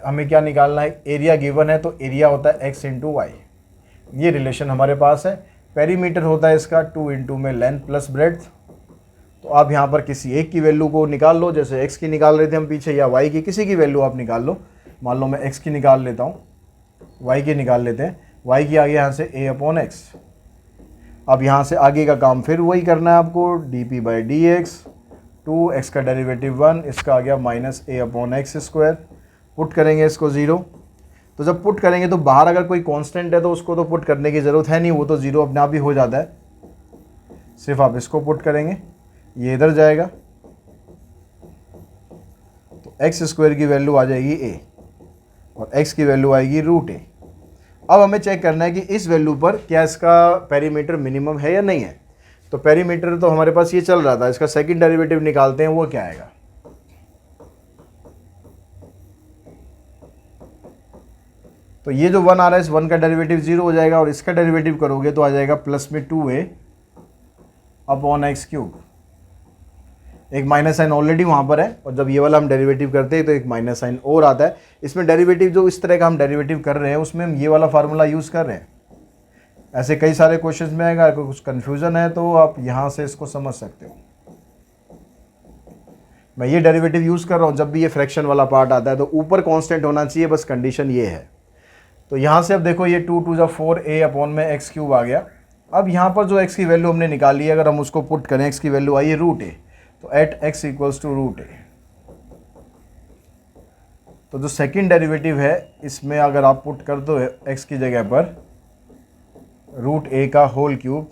हमें क्या निकालना है, एरिया गिवन है तो एरिया होता है x इंटू वाई, ये रिलेशन हमारे पास है। पेरीमीटर होता है इसका 2 इंटू में लेंथ प्लस ब्रेड्थ। तो आप यहाँ पर किसी एक की वैल्यू को निकाल लो, जैसे x की निकाल रहे थे हम पीछे, या y की, किसी की वैल्यू आप निकाल लो। मान लो मैं x की निकाल लेता हूँ, y की निकाल लेते हैं, y की आ गई यहाँ से a अपॉन एक्स। अब यहाँ से आगे का काम फिर वही करना है आपको, dp by D x, 2x का डेरिवेटिव 1, इसका आ गया minus a upon x square. Put करेंगे इसको 0। तो जब पुट करेंगे तो बाहर अगर कोई कांस्टेंट है तो उसको तो पुट करने की ज़रूरत है नहीं, वो तो 0 अपने आप ही हो जाता है, सिर्फ आप इसको पुट करेंगे। ये इधर जाएगा, तो एक्स स्क्वायर की वैल्यू आ जाएगी ए और एक्स की वैल्यू आएगी रूट ए। अब हमें चेक करना है कि इस वैल्यू पर क्या इसका पेरीमीटर मिनिमम है या नहीं है। तो पेरीमीटर तो हमारे पास ये चल रहा था, इसका सेकंड डेरिवेटिव निकालते हैं, वो क्या आएगा। तो ये जो 1 आ रहा है, इस 1 का डेरिवेटिव 0 हो जाएगा और इसका डेरिवेटिव करोगे तो आ जाएगा प्लस में 2a अपॉन एक्स क्यूब। एक माइनस साइन ऑलरेडी वहाँ पर है और जब ये वाला हम डेरिवेटिव करते हैं तो एक माइनस साइन और आता है। इसमें डेरिवेटिव जो इस तरह का हम डेरिवेटिव कर रहे हैं उसमें हम ये वाला फार्मूला यूज़ कर रहे हैं। ऐसे कई सारे क्वेश्चंस में अगर कुछ कन्फ्यूज़न है तो आप यहाँ से इसको समझ सकते हो। मैं ये डेरिवेटिव यूज़ कर रहा हूँ जब भी ये फ्रैक्शन वाला पार्ट आता है, तो ऊपर कांस्टेंट होना चाहिए, बस कंडीशन ये है। तो यहाँ से अब देखो ये 2 2 जा 4a अपॉन में एक्स क्यूब आ गया। अब यहाँ पर जो x की वैल्यू हमने निकाली है, अगर हम उसको पुट करें, x की वैल्यू आई है रूट ए, तो at x equals to root a. तो जो सेकंड डेरिवेटिव है इसमें अगर आप पुट कर दो x की जगह पर रूट ए का होल क्यूब,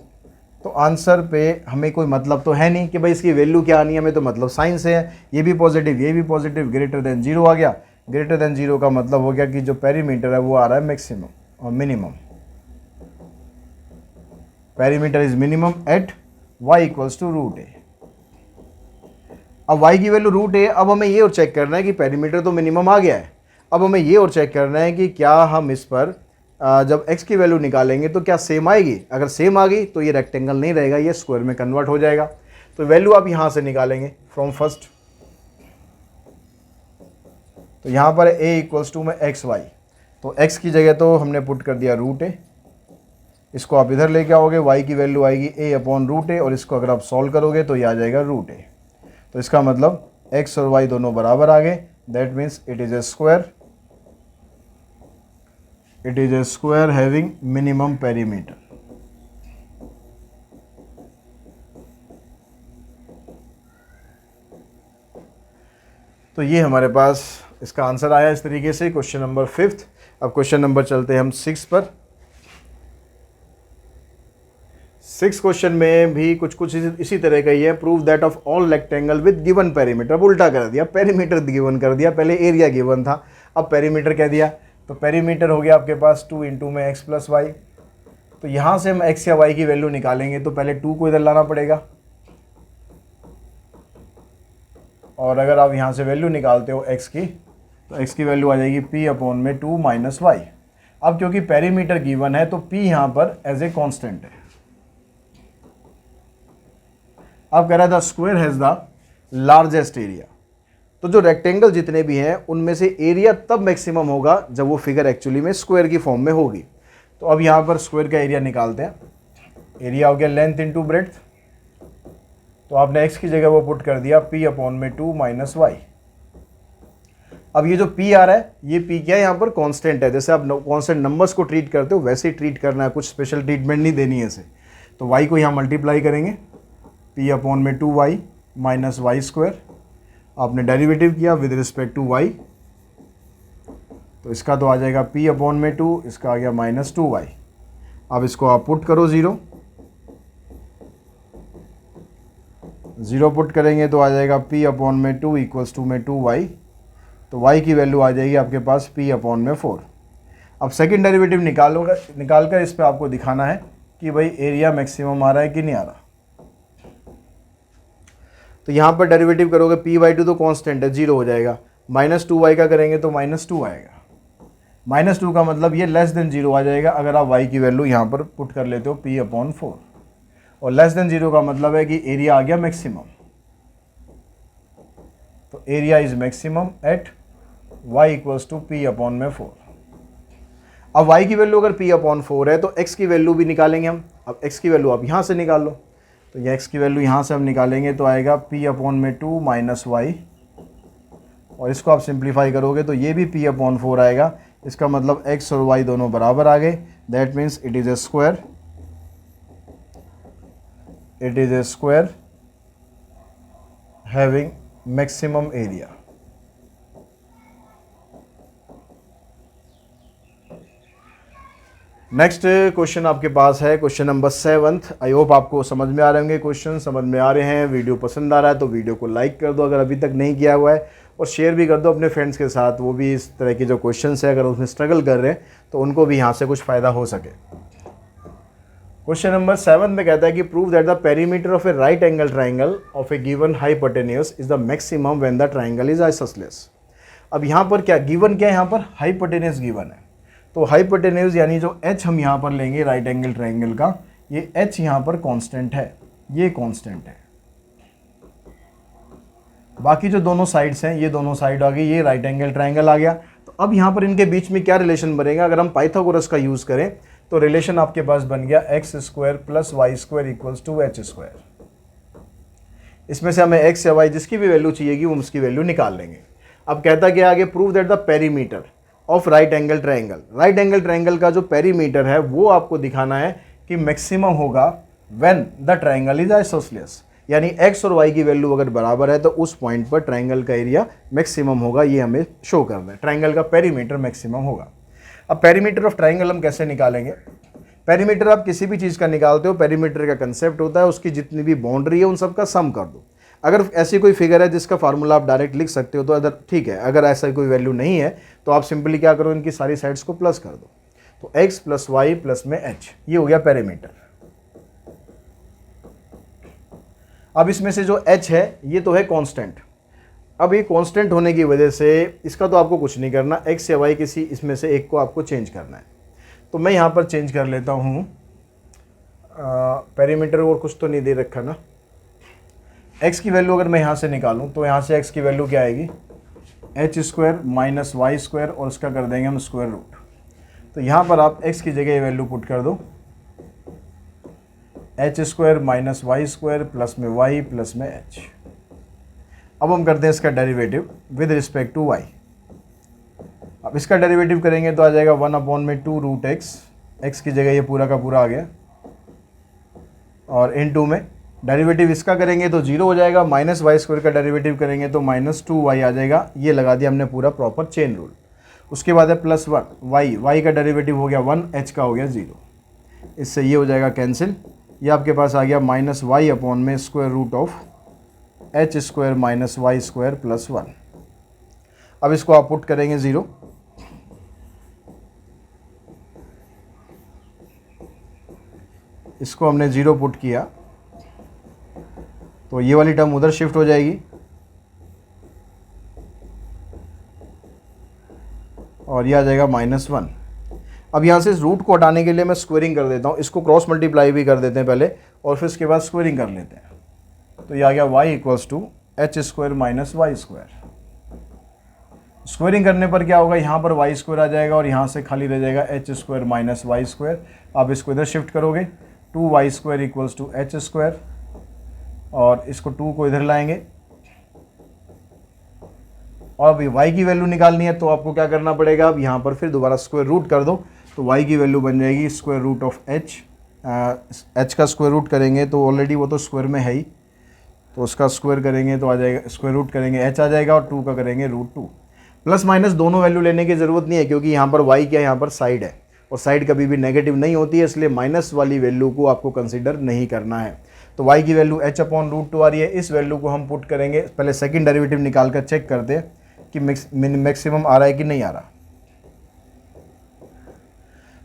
तो आंसर पे हमें कोई मतलब तो है नहीं कि भाई इसकी वैल्यू क्या आनी है, हमें तो मतलब साइन से है। ये भी पॉजिटिव, ग्रेटर देन 0 आ गया। ग्रेटर देन 0 का मतलब हो गया कि जो पेरीमीटर है वो आ रहा है मैक्सिमम और minimum. Perimeter is minimum at y equals to root a. अब y की वैल्यू रूट ए। अब हमें ये और चेक करना है कि पेरीमीटर तो मिनिमम आ गया है, अब हमें ये और चेक करना है कि क्या हम इस पर जब x की वैल्यू निकालेंगे तो क्या सेम आएगी। अगर सेम आ गई तो ये रेक्टेंगल नहीं रहेगा, ये स्क्वायर में कन्वर्ट हो जाएगा। तो वैल्यू आप यहाँ से निकालेंगे फ्रॉम फर्स्ट। तो यहाँ पर a इक्वल्स टू में एक्स वाई, तो x की जगह तो हमने पुट कर दिया रूट ए, इसको आप इधर लेके आओगे, y की वैल्यू आएगी a अपॉन रूट ए और इसको अगर आप सॉल्व करोगे तो ये आ जाएगा रूट ए। तो इसका मतलब x और y दोनों बराबर आ गए, that means it is a square having minimum perimeter. तो ये हमारे पास इसका आंसर आया इस तरीके से, क्वेश्चन नंबर 5। अब क्वेश्चन नंबर चलते हैं हम 6 पर। 6 क्वेश्चन में भी कुछ इसी तरह का ही है। Prove that of all rectangle with given perimeter. अब उल्टा कर दिया, पेरीमीटर गिवन कर दिया, पहले एरिया गिवन था, अब पेरीमीटर कह दिया। तो पेरीमीटर हो गया आपके पास 2 इंटू में x प्लस वाई। तो यहाँ से हम x या y की वैल्यू निकालेंगे तो पहले 2 को इधर लाना पड़ेगा, और अगर आप यहाँ से वैल्यू निकालते हो x की, तो x की वैल्यू आ जाएगी p अपॉन में 2 माइनस वाई। अब क्योंकि पेरीमीटर गिवन है तो p यहाँ पर एज ए कॉन्स्टेंट है। अब कह रहा था square has the largest area. तो जो रेक्टेंगल जितने भी हैं उनमें से एरिया तब मैक्सिमम होगा जब वो फिगर एक्चुअली में स्क्वायर की फॉर्म में होगी। तो अब यहाँ पर स्क्वायर का एरिया निकालते हैं। एरिया हो गया लेंथ इंटू ब्रेड्थ, तो आपने x की जगह वो पुट कर दिया p अपॉन में 2 माइनस वाई। अब ये जो p आ रहा है, ये p क्या है, यहाँ पर कांस्टेंट है। जैसे आप कांस्टेंट नंबर्स को ट्रीट करते हो वैसे ही ट्रीट करना है, कुछ स्पेशल ट्रीटमेंट नहीं देनी है इसे। तो y को यहाँ मल्टीप्लाई करेंगे, p अपॉन में 2y माइनस वाई स्क्वायर। आपने डेरिवेटिव किया विद रिस्पेक्ट टू y, तो इसका तो आ जाएगा p अपॉन में 2, इसका आ गया माइनस 2y। अब इसको आप पुट करो 0 पुट करेंगे तो आ जाएगा p अपॉन में 2 इक्वल्स टू में 2y। तो y की वैल्यू आ जाएगी आपके पास p अपॉन में 4। अब सेकंड डेरिवेटिव निकाल कर इस पर आपको दिखाना है कि भाई एरिया मैक्सिमम आ रहा है कि नहीं आ रहा। तो यहाँ पर डेरिवेटिव करोगे p/2 तो कांस्टेंट है, 0 हो जाएगा। माइनस 2y का करेंगे तो माइनस 2 आएगा। माइनस 2 का मतलब ये लेस देन 0 आ जाएगा अगर आप y की वैल्यू यहाँ पर पुट कर लेते हो p अपॉन 4, और लेस देन 0 का मतलब है कि एरिया आ गया मैक्सिमम। तो area is maximum at y equals to p upon में 4। अब y की वैल्यू अगर p अपॉन 4 है तो x की वैल्यू भी निकालेंगे हम। अब x की वैल्यू आप यहाँ से निकाल लो, तो ये x की वैल्यू यहाँ से हम निकालेंगे तो आएगा p अपॉन में 2 माइनस वाई, और इसको आप सिंप्लीफाई करोगे तो ये भी p अपॉन 4 आएगा। इसका मतलब x और y दोनों बराबर आ गए, that means it is a square having maximum area. Next question आपके पास है question number 7th। I hope आपको समझ में आ रहे होंगे, क्वेश्चन समझ में आ रहे हैं। वीडियो पसंद आ रहा है तो वीडियो को लाइक कर दो अगर अभी तक नहीं किया हुआ है, और शेयर भी कर दो अपने फ्रेंड्स के साथ, वो भी इस तरह के जो क्वेश्चन है अगर उसमें स्ट्रगल कर रहे हैं तो उनको भी यहाँ से कुछ फ़ायदा हो सके। क्वेश्चन नंबर 7 में कहता है कि prove that the perimeter of A right angle triangle of A given hypotenuse is the maximum when the triangle is isosceles. अब यहाँ पर क्या गिवन, क्या है यहाँ पर हाइपोटेन्यूज गिवन है, तो हाइपोटेन्यूज यानी जो h हम यहाँ पर लेंगे राइट एंगल ट्राइंगल का, ये h यहाँ पर कांस्टेंट है, ये कांस्टेंट है। बाकी जो दोनों साइड्स हैं ये दोनों साइड आ गई, ये राइट एंगल ट्राइंगल आ गया। तो अब यहाँ पर इनके बीच में क्या रिलेशन बनेगा, अगर हम पाइथागोरस का यूज़ करें तो रिलेशन आपके पास बन गया x square plus y square equals to h square. इसमें से हमें x या y जिसकी भी वैल्यू चाहिएगी वो उसकी वैल्यू निकाल लेंगे। अब कहता क्या आगे, prove that the perimeter of right angle triangle, right angle triangle का जो पेरीमीटर है वो आपको दिखाना है कि मैक्सिमम होगा when the triangle is isosceles, यानी x और y की वैल्यू अगर बराबर है तो उस पॉइंट पर ट्राइंगल का एरिया मैक्सिमम होगा, ये हमें शो करना है। ट्राइंगल का पेरीमीटर मैक्सिमम होगा। अब पेरीमीटर ऑफ ट्राइंगल हम कैसे निकालेंगे, पेरीमीटर आप किसी भी चीज़ का निकालते हो, पेरीमीटर का कंसेप्ट होता है उसकी जितनी भी बाउंड्री है उन सब का सम कर दो। अगर ऐसी कोई फिगर है जिसका फार्मूला आप डायरेक्ट लिख सकते हो तो अगर ठीक है, अगर ऐसा कोई वैल्यू नहीं है तो आप सिंपली क्या करो, इनकी सारी साइड्स को प्लस कर दो। तो x प्लस वाई प्लस में h, ये हो गया पेरीमीटर। अब इसमें से जो h है ये तो है कांस्टेंट। अब ये कांस्टेंट होने की वजह से इसका तो आपको कुछ नहीं करना, x या y किसी इसमें से एक को आपको चेंज करना है। तो मैं यहाँ पर चेंज कर लेता हूँ पेरीमीटर, और कुछ तो नहीं दे रखा ना। x की वैल्यू अगर मैं यहाँ से निकालूँ तो यहाँ से x की वैल्यू क्या आएगी, h square minus y square, और उसका कर देंगे हम स्क्वायर रूट। तो यहाँ पर आप x की जगह ये वैल्यू पुट कर दो, h square minus y square plus में y प्लस में h। अब हम करते हैं इसका derivative with respect to y। अब इसका डेरिवेटिव करेंगे तो आ जाएगा 1/2 रूट x की जगह ये पूरा का पूरा आ गया, और इनटू में डेरिवेटिव इसका करेंगे तो 0 हो जाएगा, माइनस वाई स्क्वायर का डेरिवेटिव करेंगे तो -2y आ जाएगा। ये लगा दिया हमने पूरा प्रॉपर चेन रूल। उसके बाद है +1 y का डेरिवेटिव हो गया 1, h का हो गया 0। इससे ये हो जाएगा कैंसिल, ये आपके पास आ गया -y अपॉन में square root of h square minus y square plus 1। अब इसको आप पुट करेंगे 0, इसको हमने 0 पुट किया तो ये वाली टर्म उधर शिफ्ट हो जाएगी, और ये आ जाएगा -1। अब यहाँ से इस रूट को हटाने के लिए मैं स्क्वेयरिंग कर देता हूँ, इसको क्रॉस मल्टीप्लाई भी कर देते हैं पहले, और फिर इसके बाद स्क्वेयरिंग कर लेते हैं। तो ये आ गया y equals to h square minus y square. Squaring करने पर क्या होगा, यहाँ पर वाई स्क्वायर आ जाएगा और यहाँ से खाली रह जाएगा h square minus y square. आप इसको इधर शिफ्ट करोगे, 2y square equals to h square, और इसको 2 को इधर लाएंगे। और अभी y की वैल्यू निकालनी है तो आपको क्या करना पड़ेगा, अब यहाँ पर फिर दोबारा स्क्वायर रूट कर दो, तो y की वैल्यू बन जाएगी square root of h। h का स्क्वायर रूट करेंगे तो ऑलरेडी वो तो स्क्वायर में है ही, तो उसका स्क्वायर करेंगे तो आ जाएगा, स्क्वायर रूट करेंगे h आ जाएगा, और 2 का करेंगे √2। प्लस माइनस दोनों वैल्यू लेने की ज़रूरत नहीं है, क्योंकि यहाँ पर y क्या, यहाँ पर साइड है, और साइड कभी भी नेगेटिव नहीं होती है, इसलिए माइनस वाली वैल्यू को आपको कंसिडर नहीं करना है। तो y की वैल्यू h अपॉन √2 आ रही है, इस वैल्यू को हम पुट करेंगे। पहले सेकंड डेरिवेटिव निकाल कर चेक करते हैं कि मैक्सिमम आ रहा है कि नहीं आ रहा।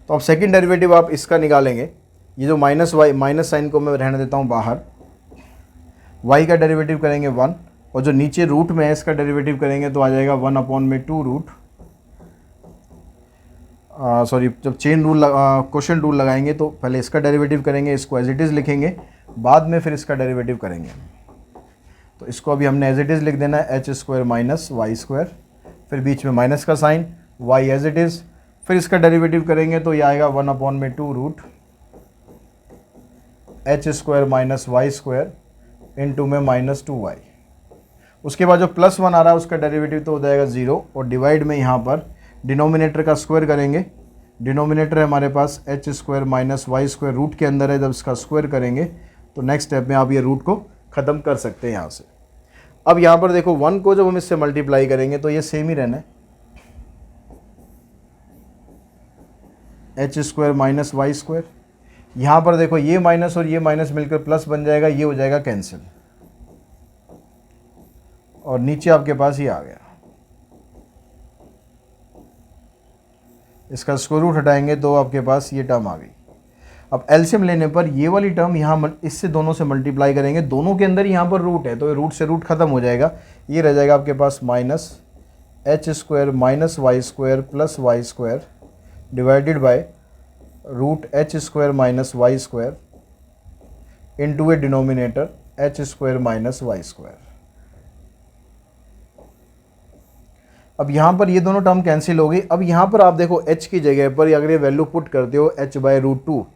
तो अब सेकंड डेरिवेटिव आप इसका निकालेंगे, ये जो माइनस साइन को मैं रहने देता हूँ बाहर, y का डेरिवेटिव करेंगे 1, और जो नीचे रूट में है इसका डेरिवेटिव करेंगे तो आ जाएगा 1/2 रूट, सॉरी जब चेन रूल क्वेश्चन रूल लगाएंगे तो पहले इसका डेरिवेटिव करेंगे, इसको एज इट इज़ लिखेंगे, बाद में फिर इसका डेरिवेटिव करेंगे। तो इसको अभी हमने एज इट इज़ लिख देना है, h square minus y square, फिर बीच में माइनस का sign, y as it is, फिर इसका डेरिवेटिव करेंगे तो ये आएगा 1/2 root h square minus y square into में -2y। उसके बाद जो +1 आ रहा है उसका डेरिवेटिव तो हो जाएगा 0, और डिवाइड में यहाँ पर डिनोमिनेटर का स्क्वायर करेंगे। डिनोमिनेटर है हमारे पास h square minus y square, root के अंदर है, जब इसका स्क्वायर करेंगे तो नेक्स्ट स्टेप में आप ये रूट को ख़त्म कर सकते हैं यहाँ से। अब यहाँ पर देखो 1 को जब हम इससे मल्टीप्लाई करेंगे तो ये सेम ही रहना है, h square minus y square. यहाँ पर देखो ये माइनस और ये माइनस मिलकर प्लस बन जाएगा, ये हो जाएगा कैंसिल, और नीचे आपके पास ये आ गया। इसका स्क्वायर रूट हटाएंगे तो आपके पास ये टर्म आ गई। अब एलसीएम लेने पर ये वाली टर्म यहाँ इससे दोनों से मल्टीप्लाई करेंगे, दोनों के अंदर यहाँ पर रूट है तो रूट से रूट खत्म हो जाएगा, ये रह जाएगा आपके पास minus h square minus y square plus y square divided by root h square minus y square into a denominator h square minus y square. अब यहाँ पर ये दोनों टर्म कैंसिल हो गई। अब यहाँ पर आप देखो h की जगह पर अगर ये वैल्यू पुट करते हो h बाय रूट टू,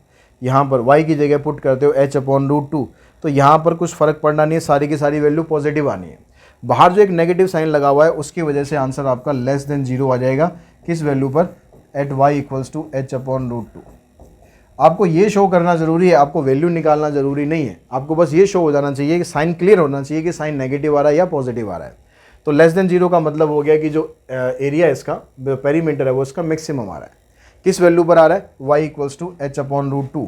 यहाँ पर y की जगह पुट करते हो h अपॉन रूट टू, तो यहाँ पर कुछ फ़र्क पड़ना नहीं है, सारी की सारी वैल्यू पॉजिटिव आनी है। बाहर जो एक नेगेटिव साइन लगा हुआ है उसकी वजह से आंसर आपका लेस देन 0 आ जाएगा। किस वैल्यू पर? At y equals to h upon root two. आपको ये शो करना ज़रूरी है, आपको वैल्यू निकालना ज़रूरी नहीं है, आपको बस ये शो हो जाना चाहिए कि साइन क्लियर होना चाहिए कि साइन नेगेटिव आ रहा है या पॉजिटिव आ रहा है। तो लेस देन 0 का मतलब हो गया कि जो एरिया इसका पेरीमीटर है वो इसका मैक्सिमम आ रहा है। किस वैल्यू पर आ रहा है? y equals to h upon root two,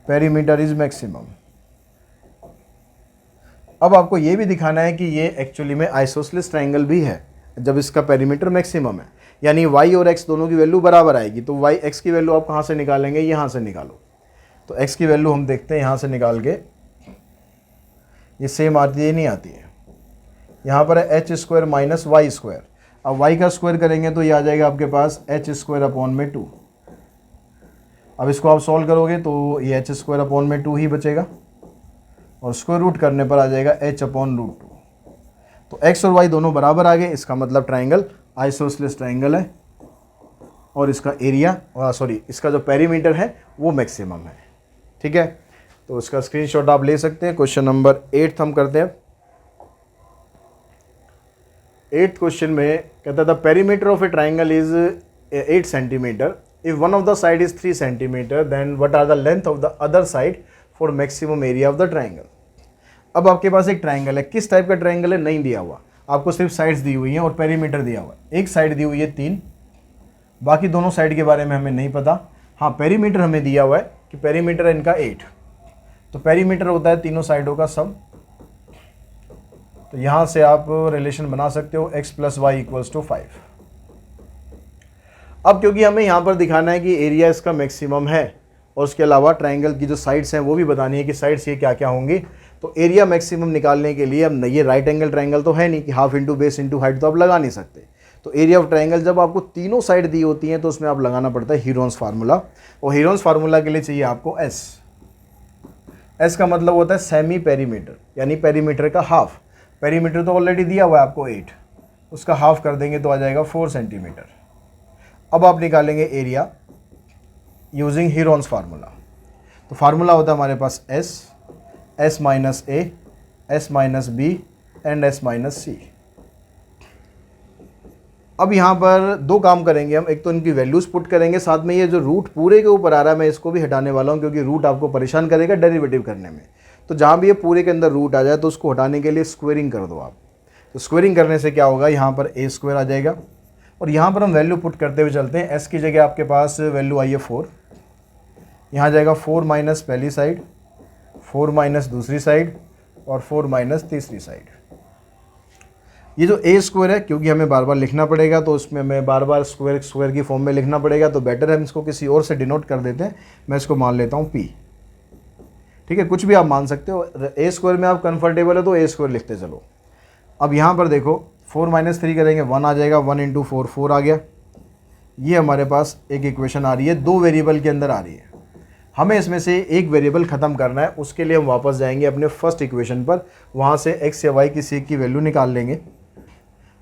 perimeter is maximum. अब आपको ये भी दिखाना है कि ये एक्चुअली में आइसोसेलेस ट्रायंगल भी है जब इसका पेरीमीटर मैक्सिमम है, यानी y और x दोनों की वैल्यू बराबर आएगी। तो y x की वैल्यू आप कहाँ से निकालेंगे? यहाँ से निकालो। तो x की वैल्यू हम देखते हैं यहाँ से निकाल के, ये सेम आती है नहीं आती है। यहाँ पर है h square minus y square. अब y का स्क्वायर करेंगे तो ये आ जाएगा आपके पास एच स्क्वायर अपॉन में 2। अब इसको आप सॉल्व करोगे तो ये एच स्क्वायर अपॉन में 2 ही बचेगा, और स्क्वायर रूट करने पर आ जाएगा एच अपॉन रूट 2। तो x और y दोनों बराबर आ गए, इसका मतलब ट्राइंगल आइसोसेलेस ट्राइंगल है, और इसका एरिया इसका जो पेरीमीटर है वो मैक्सिमम है। ठीक है, तो इसका स्क्रीनशॉट आप ले सकते हैं। क्वेश्चन नंबर 8 हम करते हैं। 8th क्वेश्चन में कहता था perimeter of a triangle is 8 centimetre. If one of the side is 3 centimetre then what are the length of the other side for maximum area of the triangle. अब आपके पास एक triangle है, किस type का triangle है नहीं दिया हुआ, आपको सिर्फ साइड्स दी हुई हैं और पेरीमीटर दिया हुआ है। एक साइड दी हुई है 3, बाकी दोनों साइड के बारे में हमें नहीं पता। हाँ, पेरीमीटर हमें दिया हुआ है कि पेरीमीटर है इनका 8, तो पेरीमीटर होता है तीनों साइडों का सम। तो यहाँ से आप रिलेशन बना सकते हो x plus y equals to 5। अब क्योंकि हमें यहाँ पर दिखाना है कि एरिया इसका मैक्सिमम है और उसके अलावा ट्राइंगल की जो साइड्स हैं वो भी बतानी है कि साइड्स ये क्या क्या होंगी, तो एरिया मैक्सिमम निकालने के लिए अब ये राइट एंगल ट्राइंगल तो है नहीं कि half into base into height तो आप लगा नहीं सकते। तो एरिया ऑफ ट्राइंगल जब आपको तीनों साइड दी होती हैं तो उसमें आप लगाना पड़ता है हीरोन्स फार्मूला, और हीरोन्स फार्मूला के लिए चाहिए आपको एस का मतलब होता है सेमी पेरीमीटर, यानी पेरीमीटर का हाफ। पेरीमीटर तो ऑलरेडी दिया हुआ है आपको 8, उसका हाफ कर देंगे तो आ जाएगा 4 सेंटीमीटर। अब आप निकालेंगे एरिया यूजिंग हीरोन्स फार्मूला। तो फार्मूला होता है हमारे पास s minus a, s minus b and s minus c. अब यहाँ पर दो काम करेंगे हम, एक तो इनकी वैल्यूज़ पुट करेंगे, साथ में ये जो रूट पूरे के ऊपर आ रहा है मैं इसको भी हटाने वाला हूँ क्योंकि रूट आपको परेशान करेगा डेरिवेटिव करने में। तो जहाँ भी ये पूरे के अंदर रूट आ जाए तो उसको हटाने के लिए स्क्वेयरिंग कर दो आप। तो स्क्वेयरिंग करने से क्या होगा, यहाँ पर ए स्क्वायर आ जाएगा, और यहाँ पर हम वैल्यू पुट करते हुए चलते हैं। एस की जगह आपके पास वैल्यू आई है 4, यहाँ जाएगा 4 माइनस पहली साइड, 4 माइनस दूसरी साइड, और 4 माइनस तीसरी साइड। ये जो ए स्क्वायर है क्योंकि हमें बार बार लिखना पड़ेगा तो उसमें हमें बार बार स्क्वायर की फॉर्म में लिखना पड़ेगा, तो बेटर है हम इसको किसी और से डिनोट कर देते हैं। मैं इसको मान लेता हूँ पी। ठीक है, कुछ भी आप मान सकते हो, ए स्क्वायर में आप कंफर्टेबल है तो ए स्क्वायर लिखते चलो। अब यहाँ पर देखो 4 माइनस 3 करेंगे 1 आ जाएगा, 1 इंटू 4 4 आ गया। ये हमारे पास एक इक्वेशन आ रही है, 2 वेरिएबल के अंदर आ रही है। हमें इसमें से एक वेरिएबल ख़त्म करना है, उसके लिए हम वापस जाएंगे अपने फर्स्ट इक्वेशन पर, वहाँ से x या y किसी एक की वैल्यू निकाल लेंगे,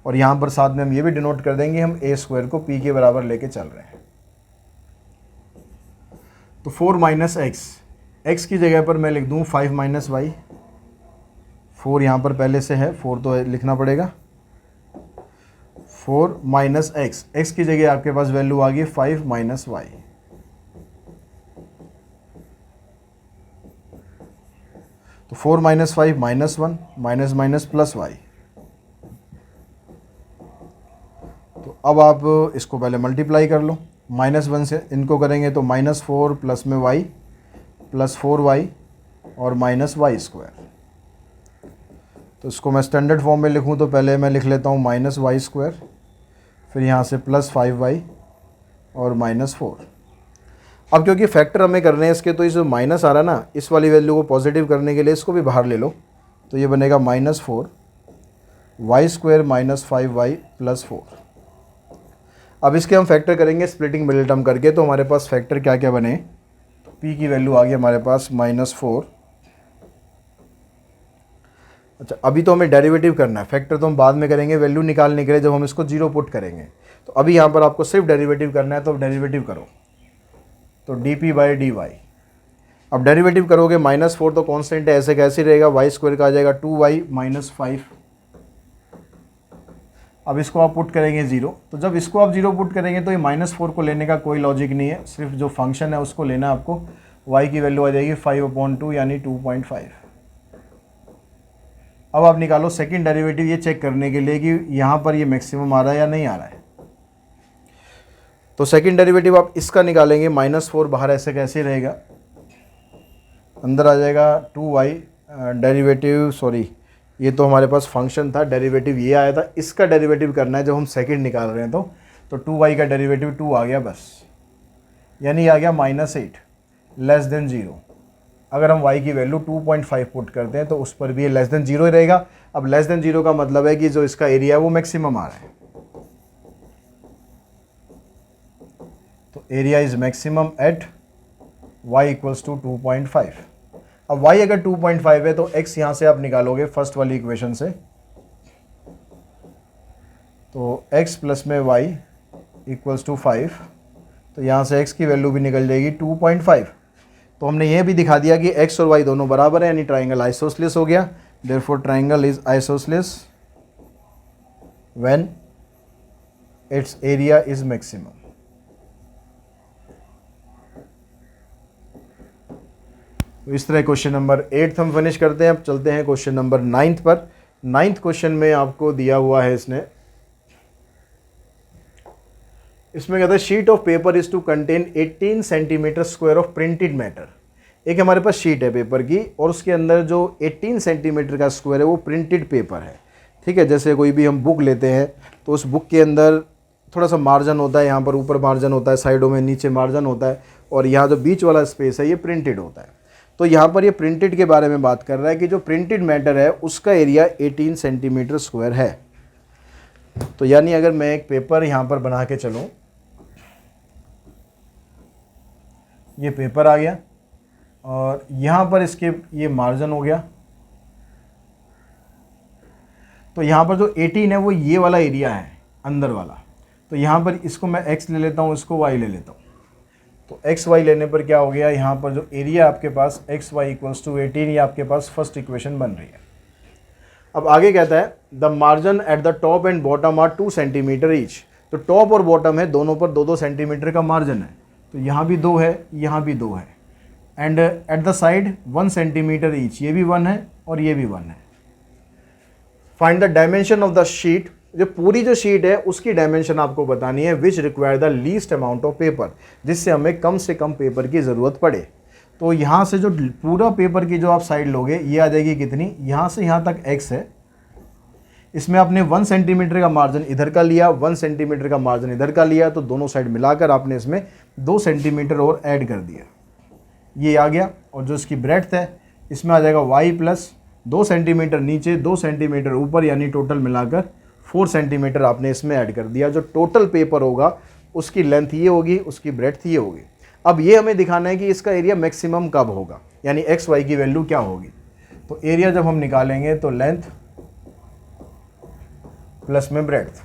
और यहाँ पर साथ में हम ये भी डिनोट कर देंगे हम ए स्क्वायर को p के बराबर लेके चल रहे हैं। तो 4 माइनस x की जगह पर मैं लिख दूँ 5 माइनस वाई। 4 यहाँ पर पहले से है, 4 तो लिखना पड़ेगा। 4 माइनस x की जगह आपके पास वैल्यू आ गई 5 माइनस वाई। तो 4 minus 5 minus 1, minus minus plus y. तो अब आप इसको पहले मल्टीप्लाई कर लो, -1 से इनको करेंगे तो -4 प्लस में y प्लस 4y और -y²। तो इसको मैं स्टैंडर्ड फॉर्म में लिखूं तो पहले मैं लिख लेता हूं -y², फिर यहाँ से +5y और -4। अब क्योंकि फैक्टर हमें करने हैं इसके, तो इस माइनस आ रहा है ना, इस वाली वैल्यू को पॉजिटिव करने के लिए इसको भी बाहर ले लो, तो ये बनेगा -4 y² -5y + 4। अब इसके हम फैक्टर करेंगे स्प्लिटिंग मिडिल टर्म करके, तो हमारे पास फैक्टर क्या क्या बने, तो p की वैल्यू आ गई हमारे पास -4। अच्छा, अभी तो हमें डेरिवेटिव करना है, फैक्टर तो हम बाद में करेंगे वैल्यू निकालने के लिए जब हम इसको 0 पुट करेंगे। तो अभी यहाँ पर आपको सिर्फ डेरिवेटिव करना है, तो डेरिवेटिव करो, तो dp/dy। अब डेरिवेटिव करोगे -4 तो कांस्टेंट है, ऐसे कैसे रहेगा, y² का आ जाएगा 2y - 5। अब इसको आप पुट करेंगे 0, तो जब इसको आप 0 पुट करेंगे तो ये -4 को लेने का कोई लॉजिक नहीं है, सिर्फ जो फंक्शन है उसको लेना है आपको। y की वैल्यू आ जाएगी 5/2 यानी 2.5। अब आप निकालो सेकंड डेरिवेटिव, ये चेक करने के लिए कि यहाँ पर ये मैक्सिमम आ रहा है या नहीं आ रहा है। तो सेकंड डेरिवेटिव आप इसका निकालेंगे, -4 बाहर ऐसे कैसे रहेगा, अंदर आ जाएगा 2y डेरिवेटिव, सॉरी ये तो हमारे पास फंक्शन था, डेरिवेटिव ये आया था, इसका डेरिवेटिव करना है जब हम सेकंड निकाल रहे हैं। तो 2y का डेरिवेटिव 2 आ गया बस, यानी आ गया -8 < 0। अगर हम y की वैल्यू 2.5 पुट करते हैं तो उस पर भी ये < 0 ही रहेगा। अब < 0 का मतलब है कि जो इसका एरिया है वो मैक्सिमम आ रहा है, तो area is maximum at y = 2.5। अब y अगर 2.5 है तो x यहाँ से आप निकालोगे फर्स्ट वाली इक्वेशन से, तो x प्लस में y = 5, तो यहाँ से x की वैल्यू भी निकल जाएगी 2.5। तो हमने ये भी दिखा दिया कि x और y दोनों बराबर है, यानी ट्राइंगल आइसोसेलेस हो गया। Therefore triangle is isosceles when it's area is maximum. तो इस तरह क्वेश्चन नंबर 8 हम फिनिश करते हैं। अब चलते हैं क्वेश्चन नंबर 9 पर। 9th क्वेश्चन में आपको दिया हुआ है इसमें कहता है sheet of paper is to contain 18 centimetre square of printed matter. एक हमारे पास शीट है पेपर की और उसके अंदर जो 18 सेंटीमीटर का स्क्वायर है वो प्रिंटेड पेपर है। ठीक है, जैसे कोई भी हम बुक लेते हैं तो उस बुक के अंदर थोड़ा सा मार्जिन होता है, यहाँ पर ऊपर मार्जिन होता है, साइडों में नीचे मार्जिन होता है, और यहाँ जो बीच वाला स्पेस है ये प्रिंटेड होता है। तो यहाँ पर ये प्रिंटेड के बारे में बात कर रहा है कि जो प्रिंटेड मैटर है उसका एरिया 18 सेंटीमीटर स्क्वायर है। तो यानी अगर मैं एक पेपर यहाँ पर बना के चलूँ, ये पेपर आ गया और यहाँ पर इसके ये मार्जिन हो गया, तो यहाँ पर जो 18 है वो ये वाला एरिया है अंदर वाला। तो यहाँ पर इसको मैं x ले लेता हूँ, इसको y ले लेता हूँ। तो एक्स वाई लेने पर क्या हो गया, यहाँ पर जो एरिया आपके पास एक्स वाई = 18, ये आपके पास फर्स्ट इक्वेशन बन रही है। अब आगे कहता है the margin at the top and bottom are 2 centimetre each. तो टॉप और बॉटम है, दोनों पर 2-2 सेंटीमीटर का मार्जिन है। तो यहाँ भी 2 है, यहाँ भी 2 है, and at the side 1 centimetre each, ये भी 1 है और ये भी 1 है। Find the dimension of the sheet. जो पूरी जो शीट है उसकी डायमेंशन आपको बतानी है, which require the least amount of paper, जिससे हमें कम से कम पेपर की ज़रूरत पड़े। तो यहाँ से जो पूरा पेपर की जो आप साइड लोगे ये आ जाएगी कितनी, यहाँ से यहाँ तक x है, इसमें आपने 1 सेंटीमीटर का मार्जिन इधर का लिया, 1 सेंटीमीटर का मार्जिन इधर का लिया, तो दोनों साइड मिलाकर आपने इसमें 2 सेंटीमीटर और ऐड कर दिया, ये आ गया। और जो इसकी ब्रेड्थ है इसमें आ जाएगा y + 2 सेंटीमीटर नीचे 2 सेंटीमीटर ऊपर, यानी टोटल मिलाकर 4 सेंटीमीटर आपने इसमें ऐड कर दिया। जो टोटल पेपर होगा उसकी लेंथ ये होगी, उसकी ब्रेड्थ ये होगी। अब ये हमें दिखाना है कि इसका एरिया मैक्सिमम कब होगा, यानी एक्स वाई की वैल्यू क्या होगी। तो एरिया जब हम निकालेंगे तो लेंथ प्लस में ब्रेड्थ।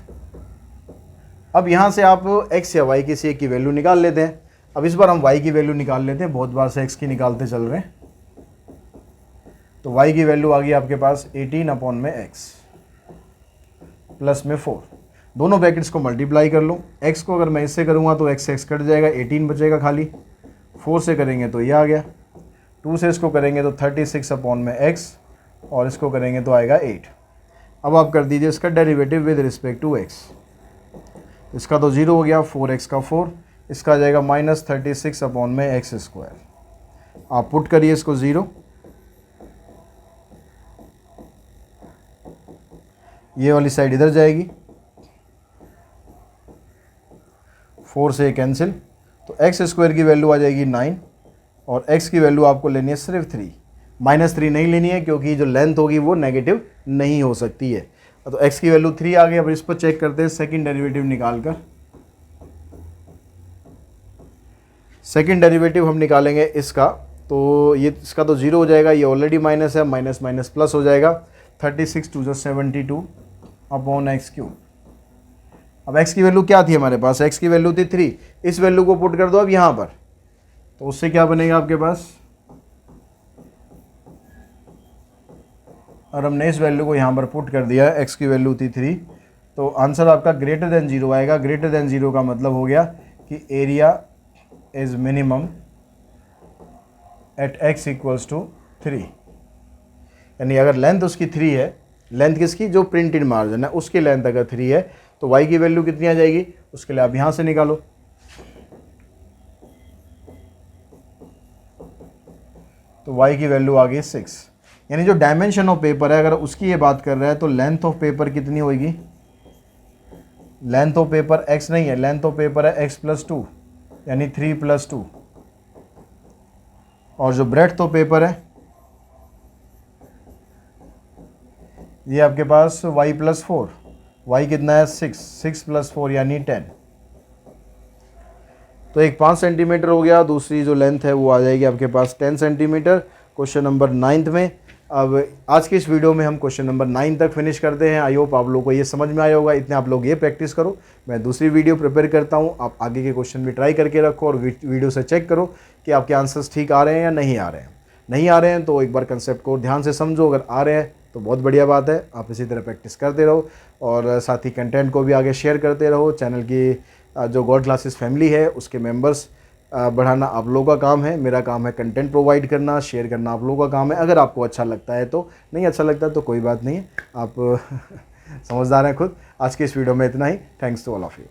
अब यहाँ से आप एक्स या वाई किसी एक की वैल्यू निकाल लेते हैं। अब इस बार हम वाई की वैल्यू निकाल लेते हैं, बहुत बार से एक्स की निकालते चल रहे हैं। तो वाई की वैल्यू आ गई आपके पास 18/x प्लस में 4, दोनों ब्रैकेट्स को मल्टीप्लाई कर लो। x को अगर मैं इससे करूँगा तो x कट जाएगा, 18 बचेगा खाली। 4 से करेंगे तो ये आ गया, 2 से इसको करेंगे तो 36/x, और इसको करेंगे तो आएगा 8। अब आप कर दीजिए इसका derivative with respect to x। इसका तो 0 हो गया, 4x का 4, इसका आ जाएगा -36 अपॉन में एक्स स्क्वायर। आप पुट करिए इसको 0, ये वाली साइड इधर जाएगी, 4 से कैंसिल, तो एक्स स्क्वायर की वैल्यू आ जाएगी 9 और एक्स की वैल्यू आपको लेनी है सिर्फ 3, -3 नहीं लेनी है क्योंकि जो लेंथ होगी वो नेगेटिव नहीं हो सकती है। तो एक्स की वैल्यू 3 आ गई। अब इस पर चेक करते हैं सेकंड डेरिवेटिव निकालकर। सेकंड डेरिवेटिव हम निकालेंगे इसका, तो ये इसका तो 0 हो जाएगा, ये ऑलरेडी माइनस है, माइनस माइनस प्लस हो जाएगा, 36 2 72 अपॉन एक्स क्यूब। अब x की वैल्यू क्या थी हमारे पास, x की वैल्यू थी 3, इस वैल्यू को पुट कर दो अब यहाँ पर, तो उससे क्या बनेगा आपके पास, और हमने इस वैल्यू को यहाँ पर पुट कर दिया, x की वैल्यू थी 3, तो आंसर आपका ग्रेटर देन 0 आएगा। ग्रेटर देन 0 का मतलब हो गया कि area is minimum at x equals to 3, यानी अगर लेंथ उसकी 3 है, लेंथ किसकी, जो प्रिंटेड मार्जिन है उसकी लेंथ अगर 3 है, तो y की वैल्यू कितनी आ जाएगी, उसके लिए आप यहाँ से निकालो, तो y की वैल्यू आ गई 6। यानी जो डायमेंशन ऑफ पेपर है अगर उसकी ये बात कर रहा है तो लेंथ ऑफ पेपर कितनी होगी, लेंथ ऑफ पेपर x नहीं है, लेंथ ऑफ पेपर है x + 2 यानी 3 + 2, और जो ब्रेड्थ ऑफ पेपर है ये आपके पास y + 4, y कितना है 6, 6 + 4 यानी 10, तो एक 5 सेंटीमीटर हो गया, दूसरी जो लेंथ है वो आ जाएगी आपके पास 10 सेंटीमीटर। क्वेश्चन नंबर 9 में, अब आज के इस वीडियो में हम क्वेश्चन नंबर 9 तक फिनिश करते हैं। आई होप आप लोगों को ये समझ में आया होगा, इतने आप लोग ये प्रैक्टिस करो, मैं दूसरी वीडियो प्रिपेयर करता हूँ, आप आगे के क्वेश्चन भी ट्राई करके रखो और वीडियो से चेक करो कि आपके आंसर्स ठीक आ रहे हैं या नहीं आ रहे हैं। नहीं आ रहे हैं तो एक बार कंसेप्ट को ध्यान से समझो, अगर आ रहे हैं तो बहुत बढ़िया बात है, आप इसी तरह प्रैक्टिस करते रहो और साथ ही कंटेंट को भी आगे शेयर करते रहो। चैनल की जो गॉड क्लासेस फैमिली है उसके मेंबर्स बढ़ाना आप लोगों का काम है, मेरा काम है कंटेंट प्रोवाइड करना, शेयर करना आप लोगों का काम है। अगर आपको अच्छा लगता है तो, नहीं अच्छा लगता तो कोई बात नहीं है, आप समझदार हैं खुद। आज के इस वीडियो में इतना ही। Thanks to all of you.